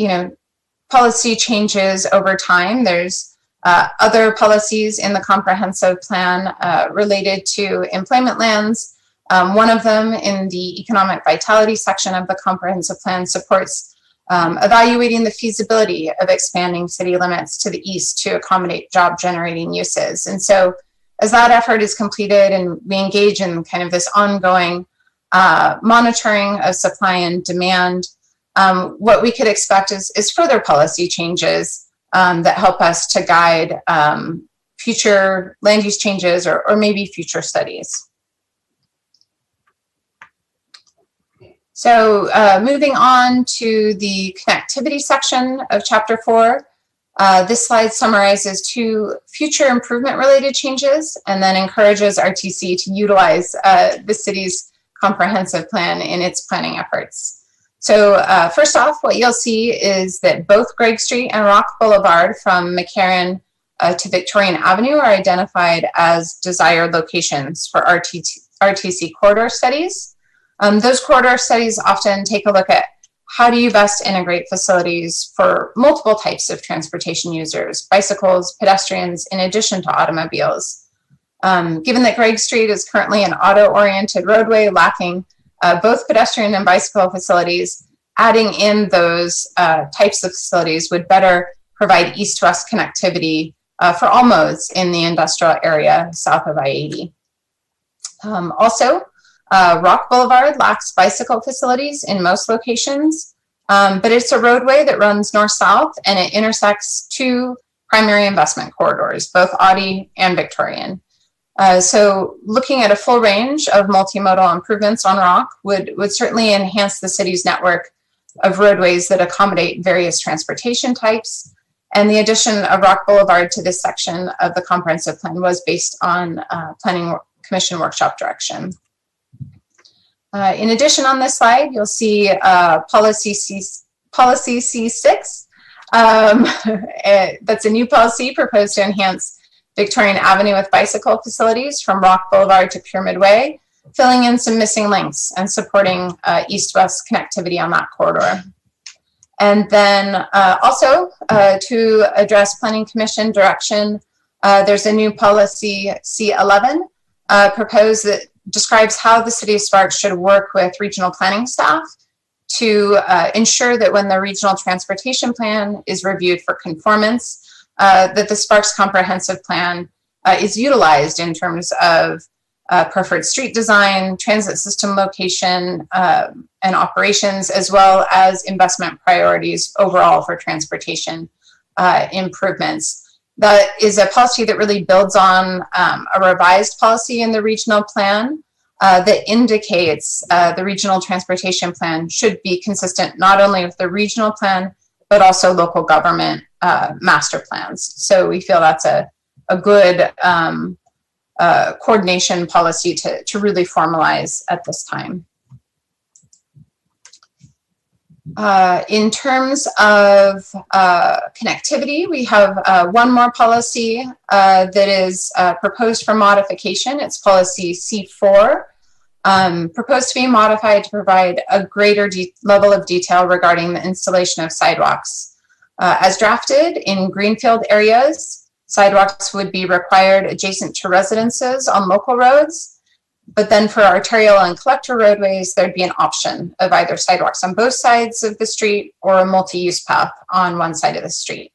policy changes over time. There's other policies in the comprehensive plan related to employment lands. One of them in the economic vitality section of the comprehensive plan supports evaluating the feasibility of expanding city limits to the east to accommodate job generating uses. And so as that effort is completed and we engage in kind of this ongoing monitoring of supply and demand, what we could expect is further policy changes that help us to guide future land use changes or maybe future studies. So moving on to the connectivity section of Chapter 4, this slide summarizes 2 future improvement related changes and then encourages RTC to utilize the city's comprehensive plan in its planning efforts. So first off, what you'll see is that both Gregg Street and Rock Boulevard from McCarran to Victorian Avenue are identified as desired locations for RTC corridor studies. Those corridor studies often take a look at how do you best integrate facilities for multiple types of transportation users, bicycles, pedestrians, in addition to automobiles. Given that Gregg Street is currently an auto-oriented roadway lacking both pedestrian and bicycle facilities, adding in those types of facilities would better provide east-west connectivity for all modes in the industrial area south of I-80. Also, Rock Boulevard lacks bicycle facilities in most locations, but it's a roadway that runs north-south and it intersects 2 primary investment corridors, both Audi and Victorian. So looking at a full range of multimodal improvements on Rock would certainly enhance the city's network of roadways that accommodate various transportation types. And the addition of Rock Boulevard to this section of the comprehensive plan was based on Planning Commission workshop direction. In addition, on this slide, you'll see policy C6. That's a new policy proposed to enhance Victorian Avenue with bicycle facilities from Rock Boulevard to Pyramid Way, filling in some missing links and supporting east-west connectivity on that corridor. And then also to address Planning Commission direction, there's a new policy C11 proposed that describes how the City of Sparks should work with regional planning staff to ensure that when the regional transportation plan is reviewed for conformance, that the Sparks comprehensive plan is utilized in terms of preferred street design, transit system location, and operations, as well as investment priorities overall for transportation improvements. That is a policy that really builds on a revised policy in the regional plan that indicates the regional transportation plan should be consistent not only with the regional plan, but also local government master plans. So we feel that's a good coordination policy to really formalize at this time. In terms of connectivity, we have one more policy that is proposed for modification. It's policy C4, proposed to be modified to provide a greater level of detail regarding the installation of sidewalks. As drafted in greenfield areas, sidewalks would be required adjacent to residences on local roads. But then for arterial and collector roadways, there'd be an option of either sidewalks on both sides of the street or a multi-use path on one side of the street.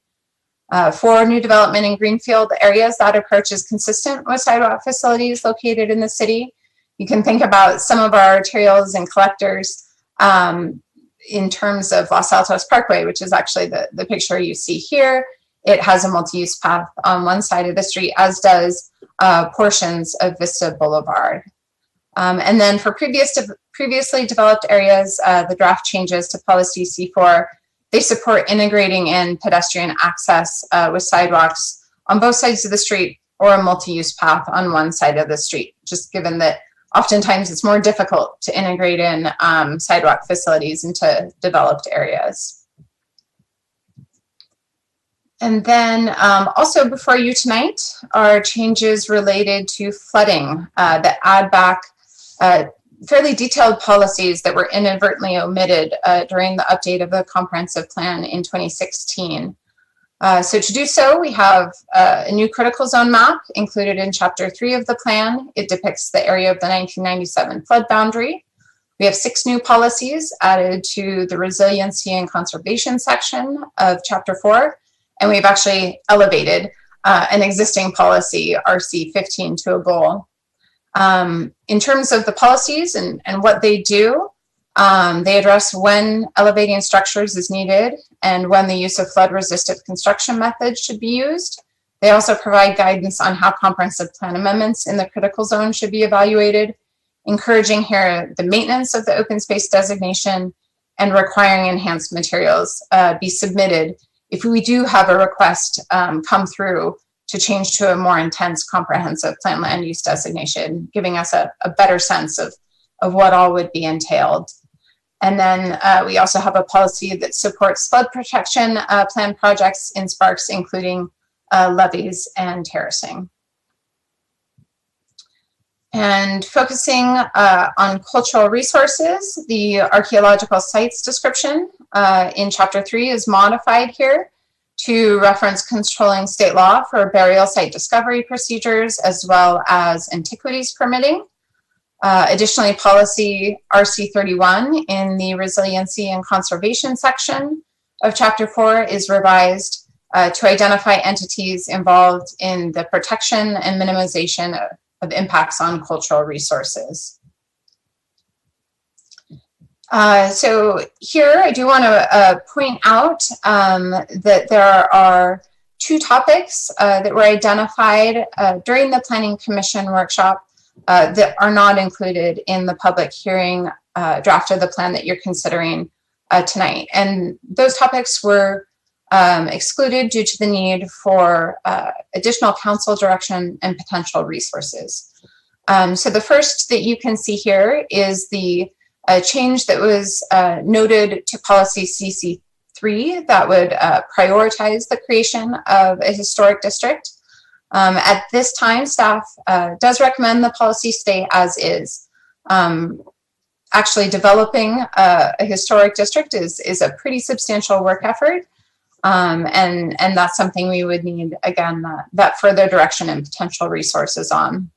For new development in greenfield areas, that approach is consistent with sidewalk facilities located in the city. You can think about some of our arterials and collectors in terms of Los Altos Parkway, which is actually the picture you see here. It has a multi-use path on one side of the street, as does portions of Vista Boulevard. And then for previously developed areas, the draft changes to policy C4, they support integrating in pedestrian access with sidewalks on both sides of the street or a multi-use path on one side of the street, just given that oftentimes it's more difficult to integrate in sidewalk facilities into developed areas. And then also before you tonight are changes related to flooding that add back fairly detailed policies that were inadvertently omitted during the update of the comprehensive plan in 2016. So to do so, we have a new critical zone map included in Chapter 3 of the plan. It depicts the area of the 1997 flood boundary. We have 6 new policies added to the resiliency and conservation section of Chapter 4, and we've actually elevated an existing policy, RC 15, to a goal. In terms of the policies and what they do, they address when elevating structures is needed and when the use of flood-resistant construction methods should be used. They also provide guidance on how comprehensive plan amendments in the critical zone should be evaluated, encouraging here the maintenance of the open space designation and requiring enhanced materials be submitted if we do have a request come through to change to a more intense comprehensive plan land use designation, giving us a better sense of what all would be entailed. And then we also have a policy that supports flood protection plan projects in Sparks, including levees and terracing. And focusing on cultural resources, the archaeological sites description in Chapter 3 is modified here to reference controlling state law for burial site discovery procedures, as well as antiquities permitting. Additionally, policy RC 31 in the resiliency and conservation section of Chapter 4 is revised to identify entities involved in the protection and minimization of impacts on cultural resources. So here I do want to point out that there are 2 topics that were identified during the Planning Commission workshop that are not included in the public hearing draft of the plan that you're considering tonight. And those topics were excluded due to the need for additional council direction and potential resources. So the first that you can see here is the change that was noted to policy CC3 that would prioritize the creation of a historic district. At this time, staff does recommend the policy stay as is. Actually developing a historic district is a pretty substantial work effort. And that's something we would need, again, that further direction and potential resources on.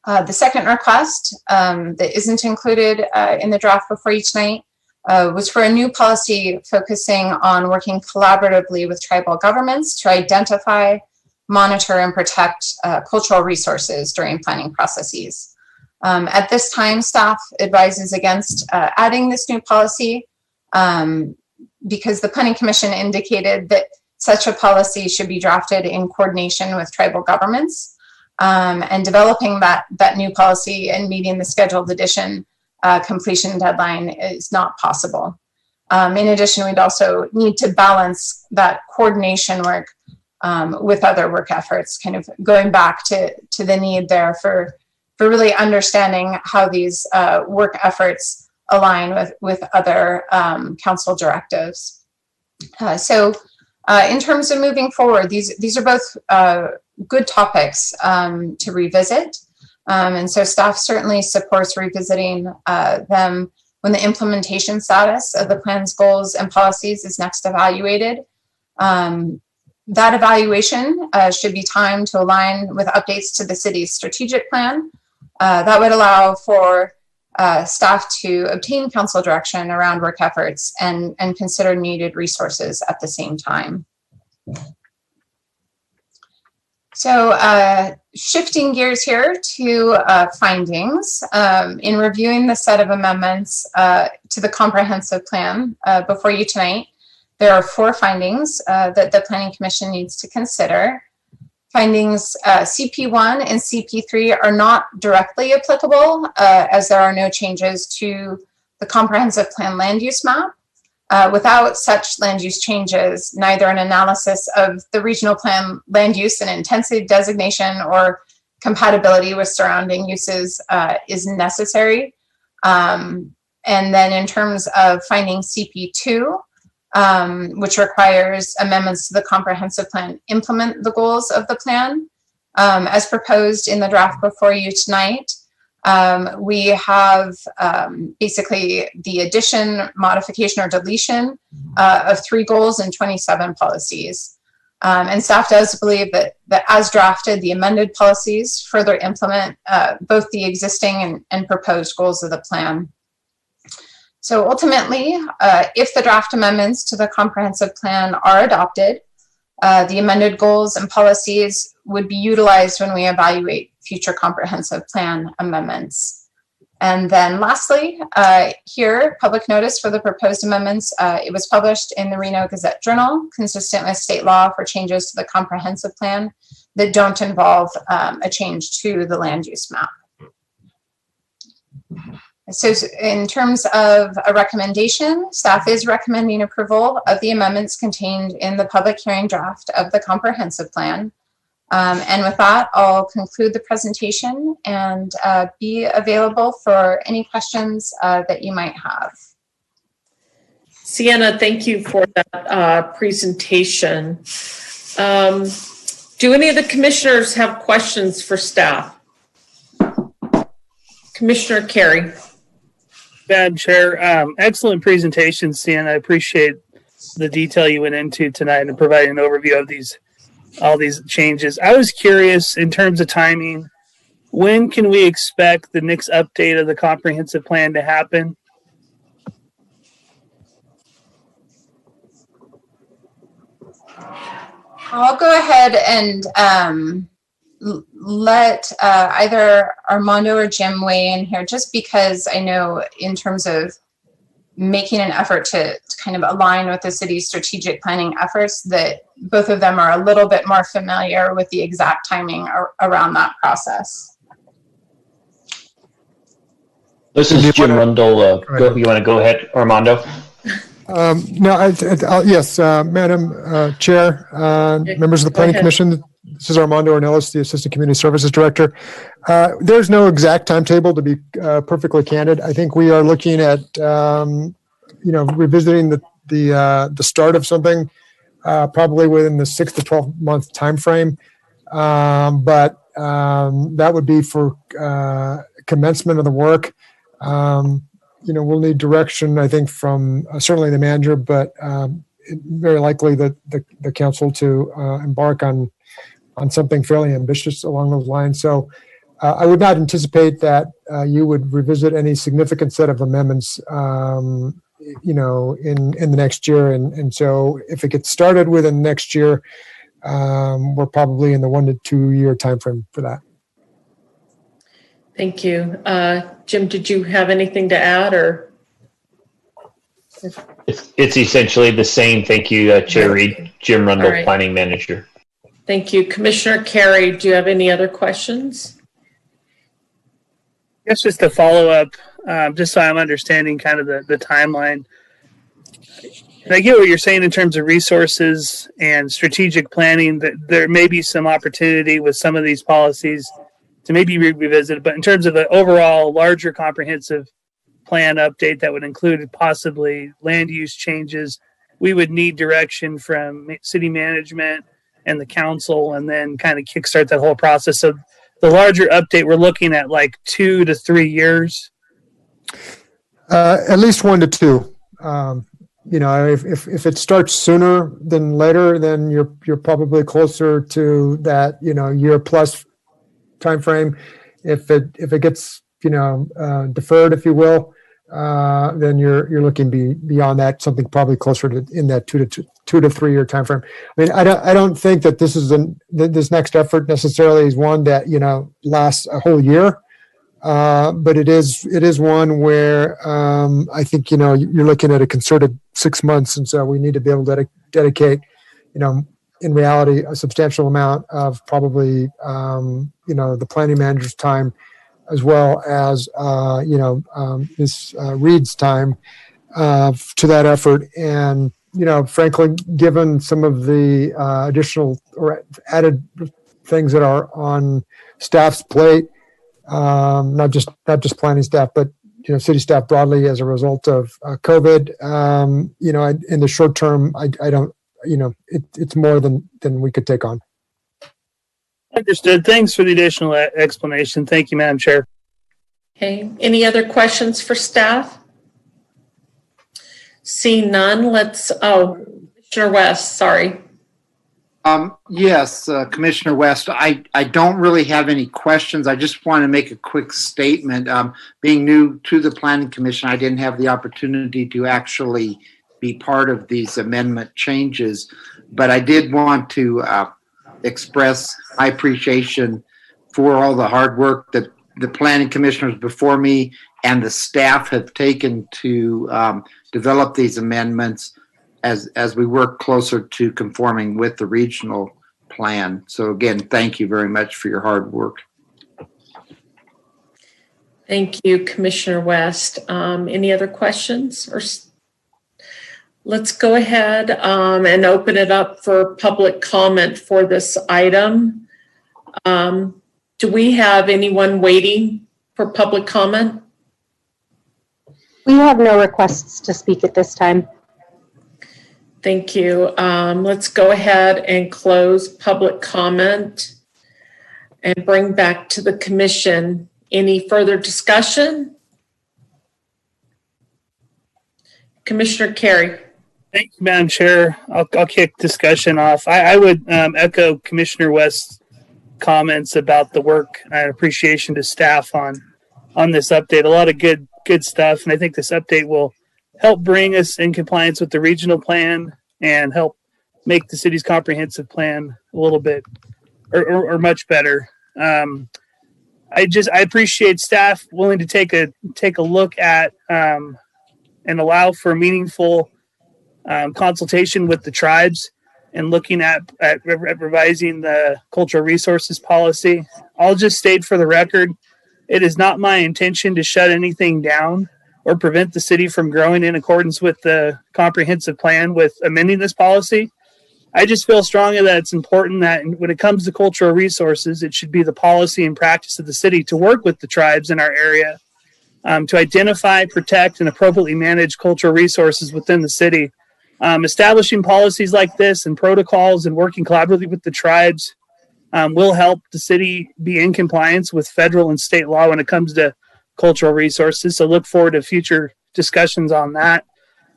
The second request that isn't included in the draft before you tonight was for a new policy focusing on working collaboratively with tribal governments to identify, monitor, and protect cultural resources during planning processes. At this time, staff advises against adding this new policy because the Planning Commission indicated that such a policy should be drafted in coordination with tribal governments. And developing that new policy and meeting the scheduled edition completion deadline is not possible. In addition, we'd also need to balance that coordination work with other work efforts, kind of going back to the need there for really understanding how these work efforts align with other council directives. So in terms of moving forward, these are both good topics to revisit. And so staff certainly supports revisiting them when the implementation status of the plan's goals and policies is next evaluated. That evaluation should be timed to align with updates to the city's strategic plan That would allow for staff to obtain council direction around work efforts and consider needed resources at the same time. So shifting gears here to findings, in reviewing the set of amendments to the comprehensive plan before you tonight, there are 4 findings that the Planning Commission needs to consider. Findings CP1 and CP3 are not directly applicable as there are no changes to the comprehensive plan land use map. Without such land use changes, neither an analysis of the regional plan land use and intensity designation or compatibility with surrounding uses is necessary. And then in terms of finding CP2, which requires amendments to the comprehensive plan implement the goals of the plan, as proposed in the draft before you tonight. We have basically the addition, modification, or deletion of 3 goals and 27 policies. And staff does believe that as drafted, the amended policies further implement both the existing and proposed goals of the plan. So ultimately, if the draft amendments to the comprehensive plan are adopted, the amended goals and policies would be utilized when we evaluate future comprehensive plan amendments. And then lastly, here, public notice for the proposed amendments. It was published in the Reno Gazette Journal, consistent with state law for changes to the comprehensive plan that don't involve a change to the land use map. So in terms of a recommendation, staff is recommending approval of the amendments contained in the public hearing draft of the comprehensive plan. And with that, I'll conclude the presentation and be available for any questions that you might have. Sienna, thank you for that presentation. Do any of the commissioners have questions for staff? Commissioner Carey. Madam Chair, excellent presentation, Sienna. I appreciate the detail you went into tonight and providing an overview of all these changes. I was curious in terms of timing, when can we expect the next update of the comprehensive plan to happen? I'll go ahead and let either Armando or Jim weigh in here, just because I know in terms of making an effort to kind of align with the city's strategic planning efforts, that both of them are a little bit more familiar with the exact timing around that process. This is Jim Rundle. You want to go ahead, Armando? Yes, Madam Chair, members of the Planning Commission. This is Armando Ornelas, the Assistant Community Services Director. There's no exact timetable, to be perfectly candid. I think we are looking at, revisiting the start of something probably within the 6 to 12 month time frame. But that would be for commencement of the work. We'll need direction, I think, from certainly the manager, but very likely that the council to embark on something fairly ambitious along those lines. So I would not anticipate that you would revisit any significant set of amendments, in the next year. And so if it gets started within next year, we're probably in the 1 to 2 year timeframe for that. Thank you. Jim, did you have anything to add, or? It's essentially the same. Thank you, Chair Reed. Jim Rundle, right. Planning Manager. Thank you. Commissioner Carey, do you have any other questions? I guess just to follow up, just so I'm understanding kind of the timeline. And I get what you're saying in terms of resources and strategic planning, that there may be some opportunity with some of these policies to maybe revisit, but in terms of the overall larger comprehensive plan update that would include possibly land use changes, we would need direction from city management and the council, and then kind of kickstart that whole process. So the larger update, we're looking at like 2 to 3 years. At least 1 to 2. If it starts sooner than later, then you're probably closer to that, year plus time frame. If it gets, deferred, if you will, then you're looking beyond that, something probably closer to in that 2 to 3 year time frame. I mean, I don't think that this next effort necessarily is one that lasts a whole year, but it is one where I think you're looking at a concerted 6 months, and so we need to be able to dedicate in reality a substantial amount of probably the planning manager's time, as well as Ms. Reed's time to that effort. And frankly, given some of the additional or added things that are on staff's plate, not just planning staff, but city staff broadly as a result of COVID, in the short term, I don't, it's more than we could take on. Understood. Thanks for the additional explanation. Thank you, Madam Chair. Okay. Any other questions for staff? Seeing none, Commissioner West, sorry. Yes, Commissioner West, I don't really have any questions. I just want to make a quick statement. Being new to the Planning Commission, I didn't have the opportunity to actually be part of these amendment changes, but I did want to express my appreciation for all the hard work that the planning commissioners before me and the staff have taken to develop these amendments as we work closer to conforming with the regional plan. So again, thank you very much for your hard work. Thank you, Commissioner West. Any other questions? Let's go ahead and open it up for public comment for this item. Do we have anyone waiting for public comment? We have no requests to speak at this time. Thank you. Let's go ahead and close public comment and bring back to the commission. Any further discussion? Commissioner Carey. Thank you, Madam Chair. I'll kick discussion off. I would echo Commissioner West's comments about the work and appreciation to staff on this update. A lot of good stuff, and I think this update will help bring us in compliance with the regional plan and help make the city's comprehensive plan a little bit or much better. I appreciate staff willing to take a look at and allow for meaningful consultation with the tribes and looking at revising the cultural resources policy. I'll just state for the record, it is not my intention to shut anything down or prevent the city from growing in accordance with the comprehensive plan with amending this policy. I just feel strongly that it's important that when it comes to cultural resources, it should be the policy and practice of the city to work with the tribes in our area to identify, protect, and appropriately manage cultural resources within the city. Establishing policies like this and protocols and working collaboratively with the tribes will help the city be in compliance with federal and state law when it comes to cultural resources. So look forward to future discussions on that.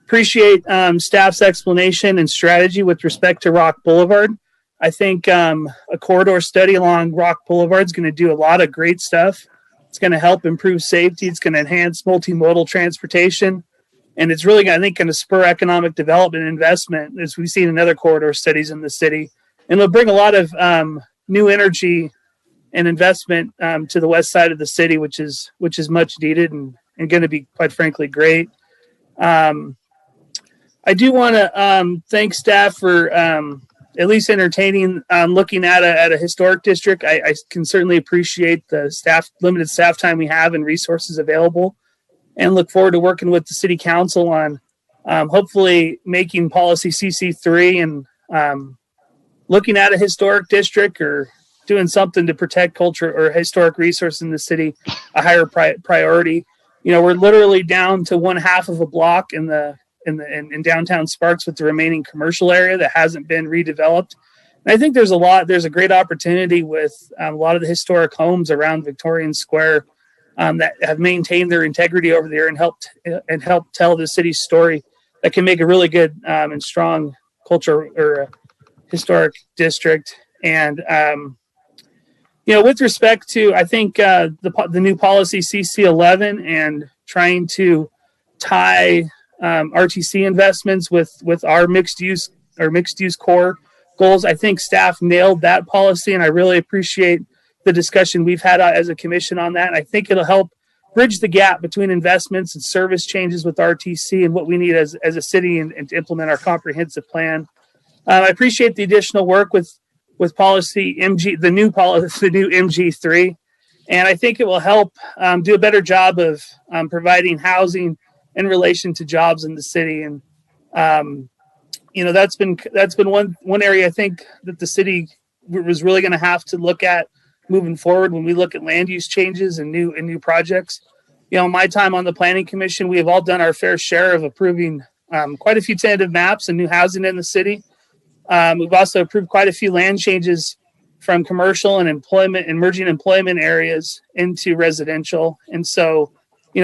Appreciate staff's explanation and strategy with respect to Rock Boulevard. I think a corridor study along Rock Boulevard is going to do a lot of great stuff. It's going to help improve safety. It's going to enhance multimodal transportation. And it's really, I think, going to spur economic development and investment, as we've seen in other corridor studies in the city. And it'll bring a lot of new energy and investment to the west side of the city, which is much needed and going to be, quite frankly, great. I do want to thank staff for at least entertaining looking at a historic district. I can certainly appreciate the limited staff time we have and resources available, and look forward to working with the city council on hopefully making policy CC3 and looking at a historic district or doing something to protect culture or historic resource in the city a higher priority. We're literally down to one half of a block in downtown Sparks with the remaining commercial area that hasn't been redeveloped. And I think there's a great opportunity with a lot of the historic homes around Victorian Square that have maintained their integrity over there and helped tell the city's story that can make a really good and strong culture or historic district. And with respect to, I think the new policy CC11 and trying to tie RTC investments with our mixed use core goals, I think staff nailed that policy, and I really appreciate the discussion we've had as a commission on that. I think it'll help bridge the gap between investments and service changes with RTC and what we need as a city and to implement our comprehensive plan. I appreciate the additional work with policy MG, the new MG3, and I think it will help do a better job of providing housing in relation to jobs in the city. And that's been one area I think that the city was really going to have to look at moving forward when we look at land use changes and new projects. My time on the planning commission, we have all done our fair share of approving quite a few tentative maps and new housing in the city. We've also approved quite a few land changes from commercial and emerging employment areas into residential. And so,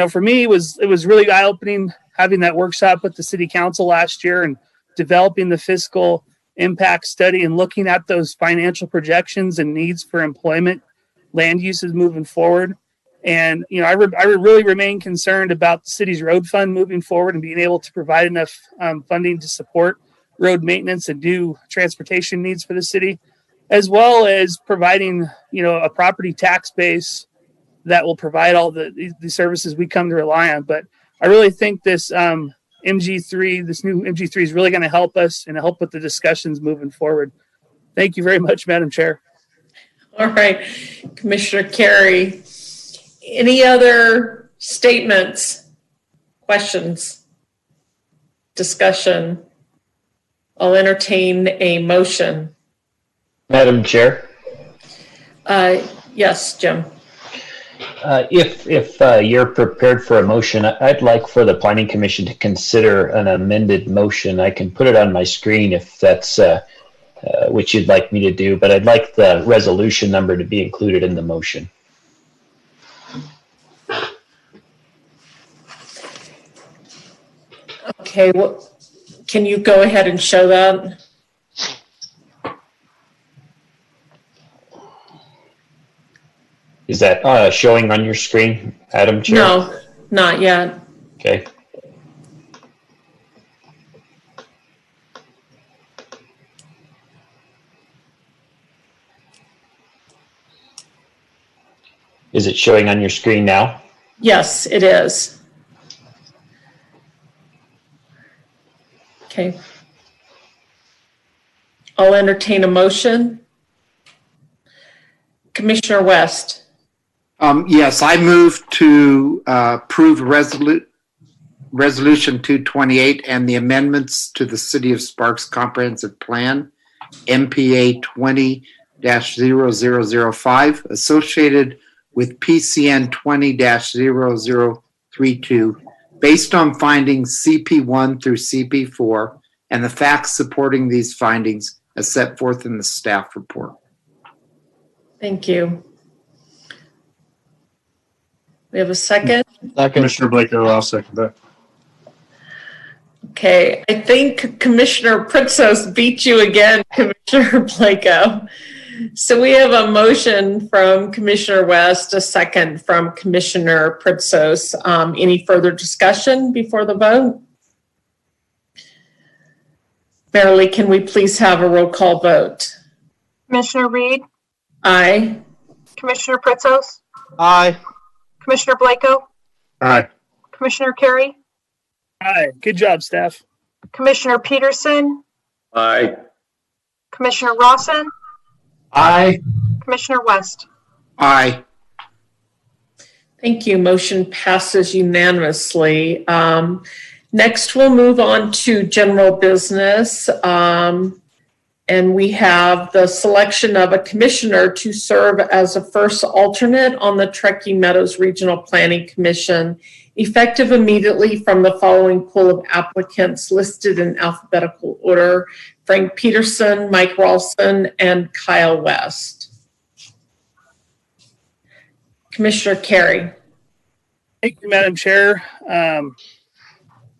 for me, it was really eye-opening having that workshop with the city council last year and developing the fiscal impact study and looking at those financial projections and needs for employment land uses moving forward. And, I really remain concerned about the city's road fund moving forward and being able to provide enough funding to support road maintenance and new transportation needs for the city, as well as providing, a property tax base that will provide all the services we come to rely on. But I really think this MG3, this new MG3 is really going to help us and help with the discussions moving forward. Thank you very much, Madam Chair. All right, Commissioner Carey, any other statements, questions, discussion? I'll entertain a motion. Madam Chair. Yes, Jim. If you're prepared for a motion, I'd like for the Planning Commission to consider an amended motion. I can put it on my screen if that's which you'd like me to do, but I'd like the resolution number to be included in the motion. Okay, well, can you go ahead and show that? Is that showing on your screen, Madam Chair? No, not yet. Okay. Is it showing on your screen now? Yes, it is. Okay. I'll entertain a motion. Commissioner West. Yes, I move to approve Resolution 228 and the amendments to the City of Sparks Comprehensive Plan, MPA 20-0005, associated with PCN 20-0032, based on findings CP1 through CP4 and the facts supporting these findings as set forth in the staff report. Thank you. We have a second? Commissioner Blako, I'll second that. Okay, I think Commissioner Pritzos beat you again, Commissioner Blako. So we have a motion from Commissioner West, a second from Commissioner Pritzos. Any further discussion before the vote? Marilee, can we please have a roll call vote? Commissioner Reed, Aye. Commissioner Pritzos, Aye. Commissioner Blako, Aye. Commissioner Carey, Aye. Good job, staff. Commissioner Peterson, Aye. Commissioner Rawson, Aye. Commissioner West. Aye. Thank you. Motion passes unanimously. Next, we'll move on to general business. And we have the selection of a commissioner to serve as a first alternate on the Truckee Meadows Regional Planning Commission, effective immediately from the following pool of applicants listed in alphabetical order: Frank Peterson, Mike Ralston, and Kyle West. Commissioner Carey. Thank you, Madam Chair.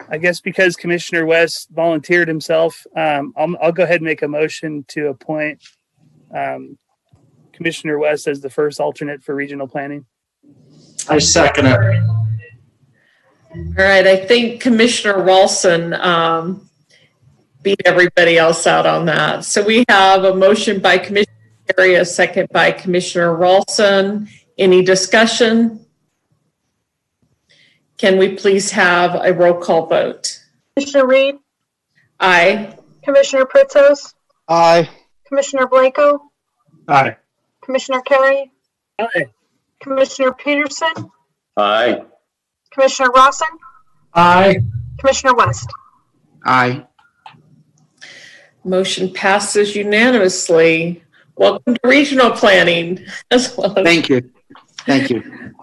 I guess because Commissioner West volunteered himself, I'll go ahead and make a motion to appoint Commissioner West as the first alternate for regional planning. I second it. All right, I think Commissioner Ralston beat everybody else out on that. So we have a motion by Commissioner Terry, a second by Commissioner Ralston. Any discussion? Can we please have a roll call vote? Commissioner Reed, Aye. Commissioner Pritzos, Aye. Commissioner Blanco, Aye. Commissioner Carey, Aye. Commissioner Peterson, Aye. Commissioner Rawson, Aye. Commissioner West. Aye. Motion passes unanimously. Welcome to regional planning as well. Thank you. Thank you.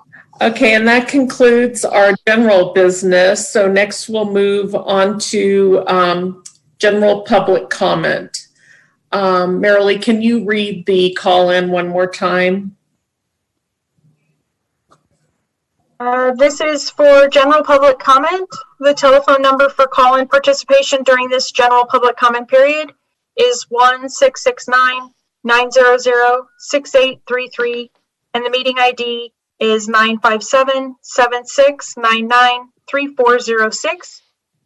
Okay, and that concludes our general business. So next we'll move on to general public comment. Marilee, can you read the call-in one more time? This is for general public comment. The telephone number for call-in participation during this general public comment period is 1-669-900-6833, and the meeting ID is 957-7699-3406.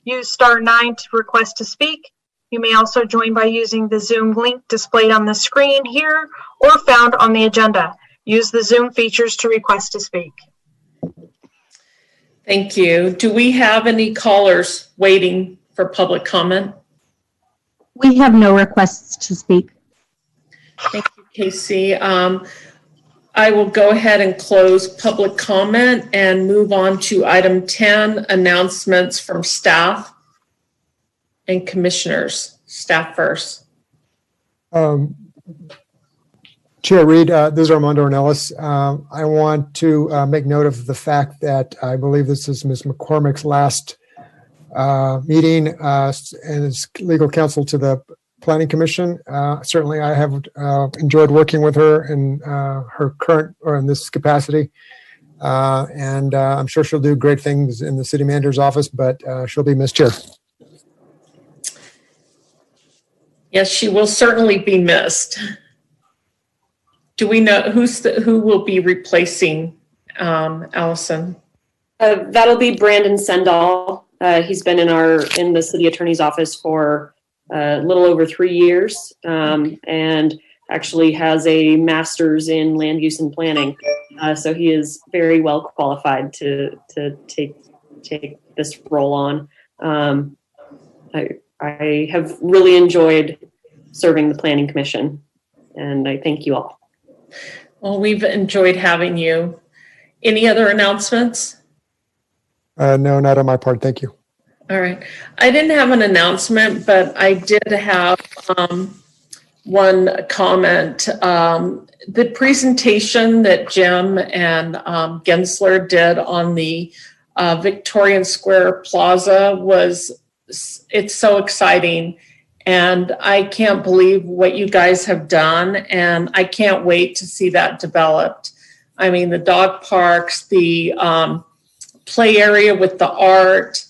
Use *9 to request to speak. You may also join by using the Zoom link displayed on the screen here or found on the agenda. Use the Zoom features to request to speak. Thank you. Do we have any callers waiting for public comment? We have no requests to speak. Thank you, Casey. I will go ahead and close public comment and move on to item 10, announcements from staff and commissioners. Staff first. Chair Reed, this is Armando Ornelas. I want to make note of the fact that I believe this is Ms. McCormick's last meeting and as legal counsel to the Planning Commission. Certainly, I have enjoyed working with her in her current or in this capacity. And I'm sure she'll do great things in the city manager's office, but she'll be missed here. Yes, she will certainly be missed. Do we know who will be replacing Allison? That'll be Brandon Sendall. He's been in the city attorney's office for a little over 3 years, and actually has a master's in land use and planning. So he is very well qualified to take this role on. I have really enjoyed serving the Planning Commission, and I thank you all. Well, we've enjoyed having you. Any other announcements? No, not on my part. Thank you. All right. I didn't have an announcement, but I did have one comment. The presentation that Jim and Gensler did on the Victorian Square Plaza it's so exciting. And I can't believe what you guys have done. And I can't wait to see that developed. I mean, the dog parks, the play area with the art,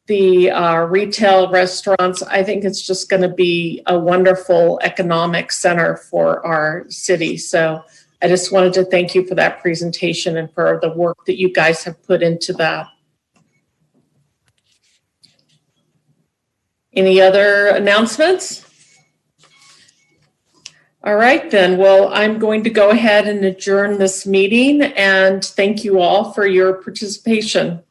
the retail restaurants. I think it's just going to be a wonderful economic center for our city. So I just wanted to thank you for that presentation and for the work that you guys have put into that. Any other announcements? All right, then. Well, I'm going to go ahead and adjourn this meeting, and thank you all for your participation.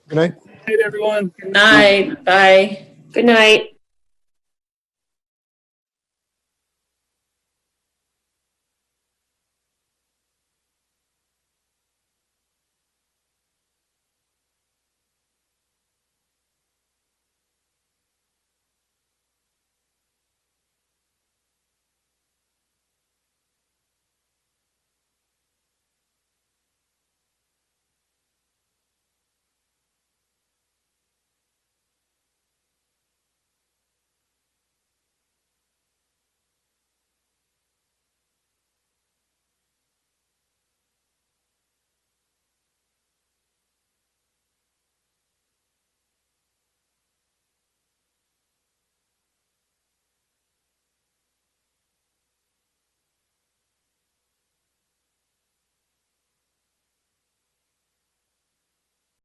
Good night. Good night, everyone. Good night. Bye. Good night.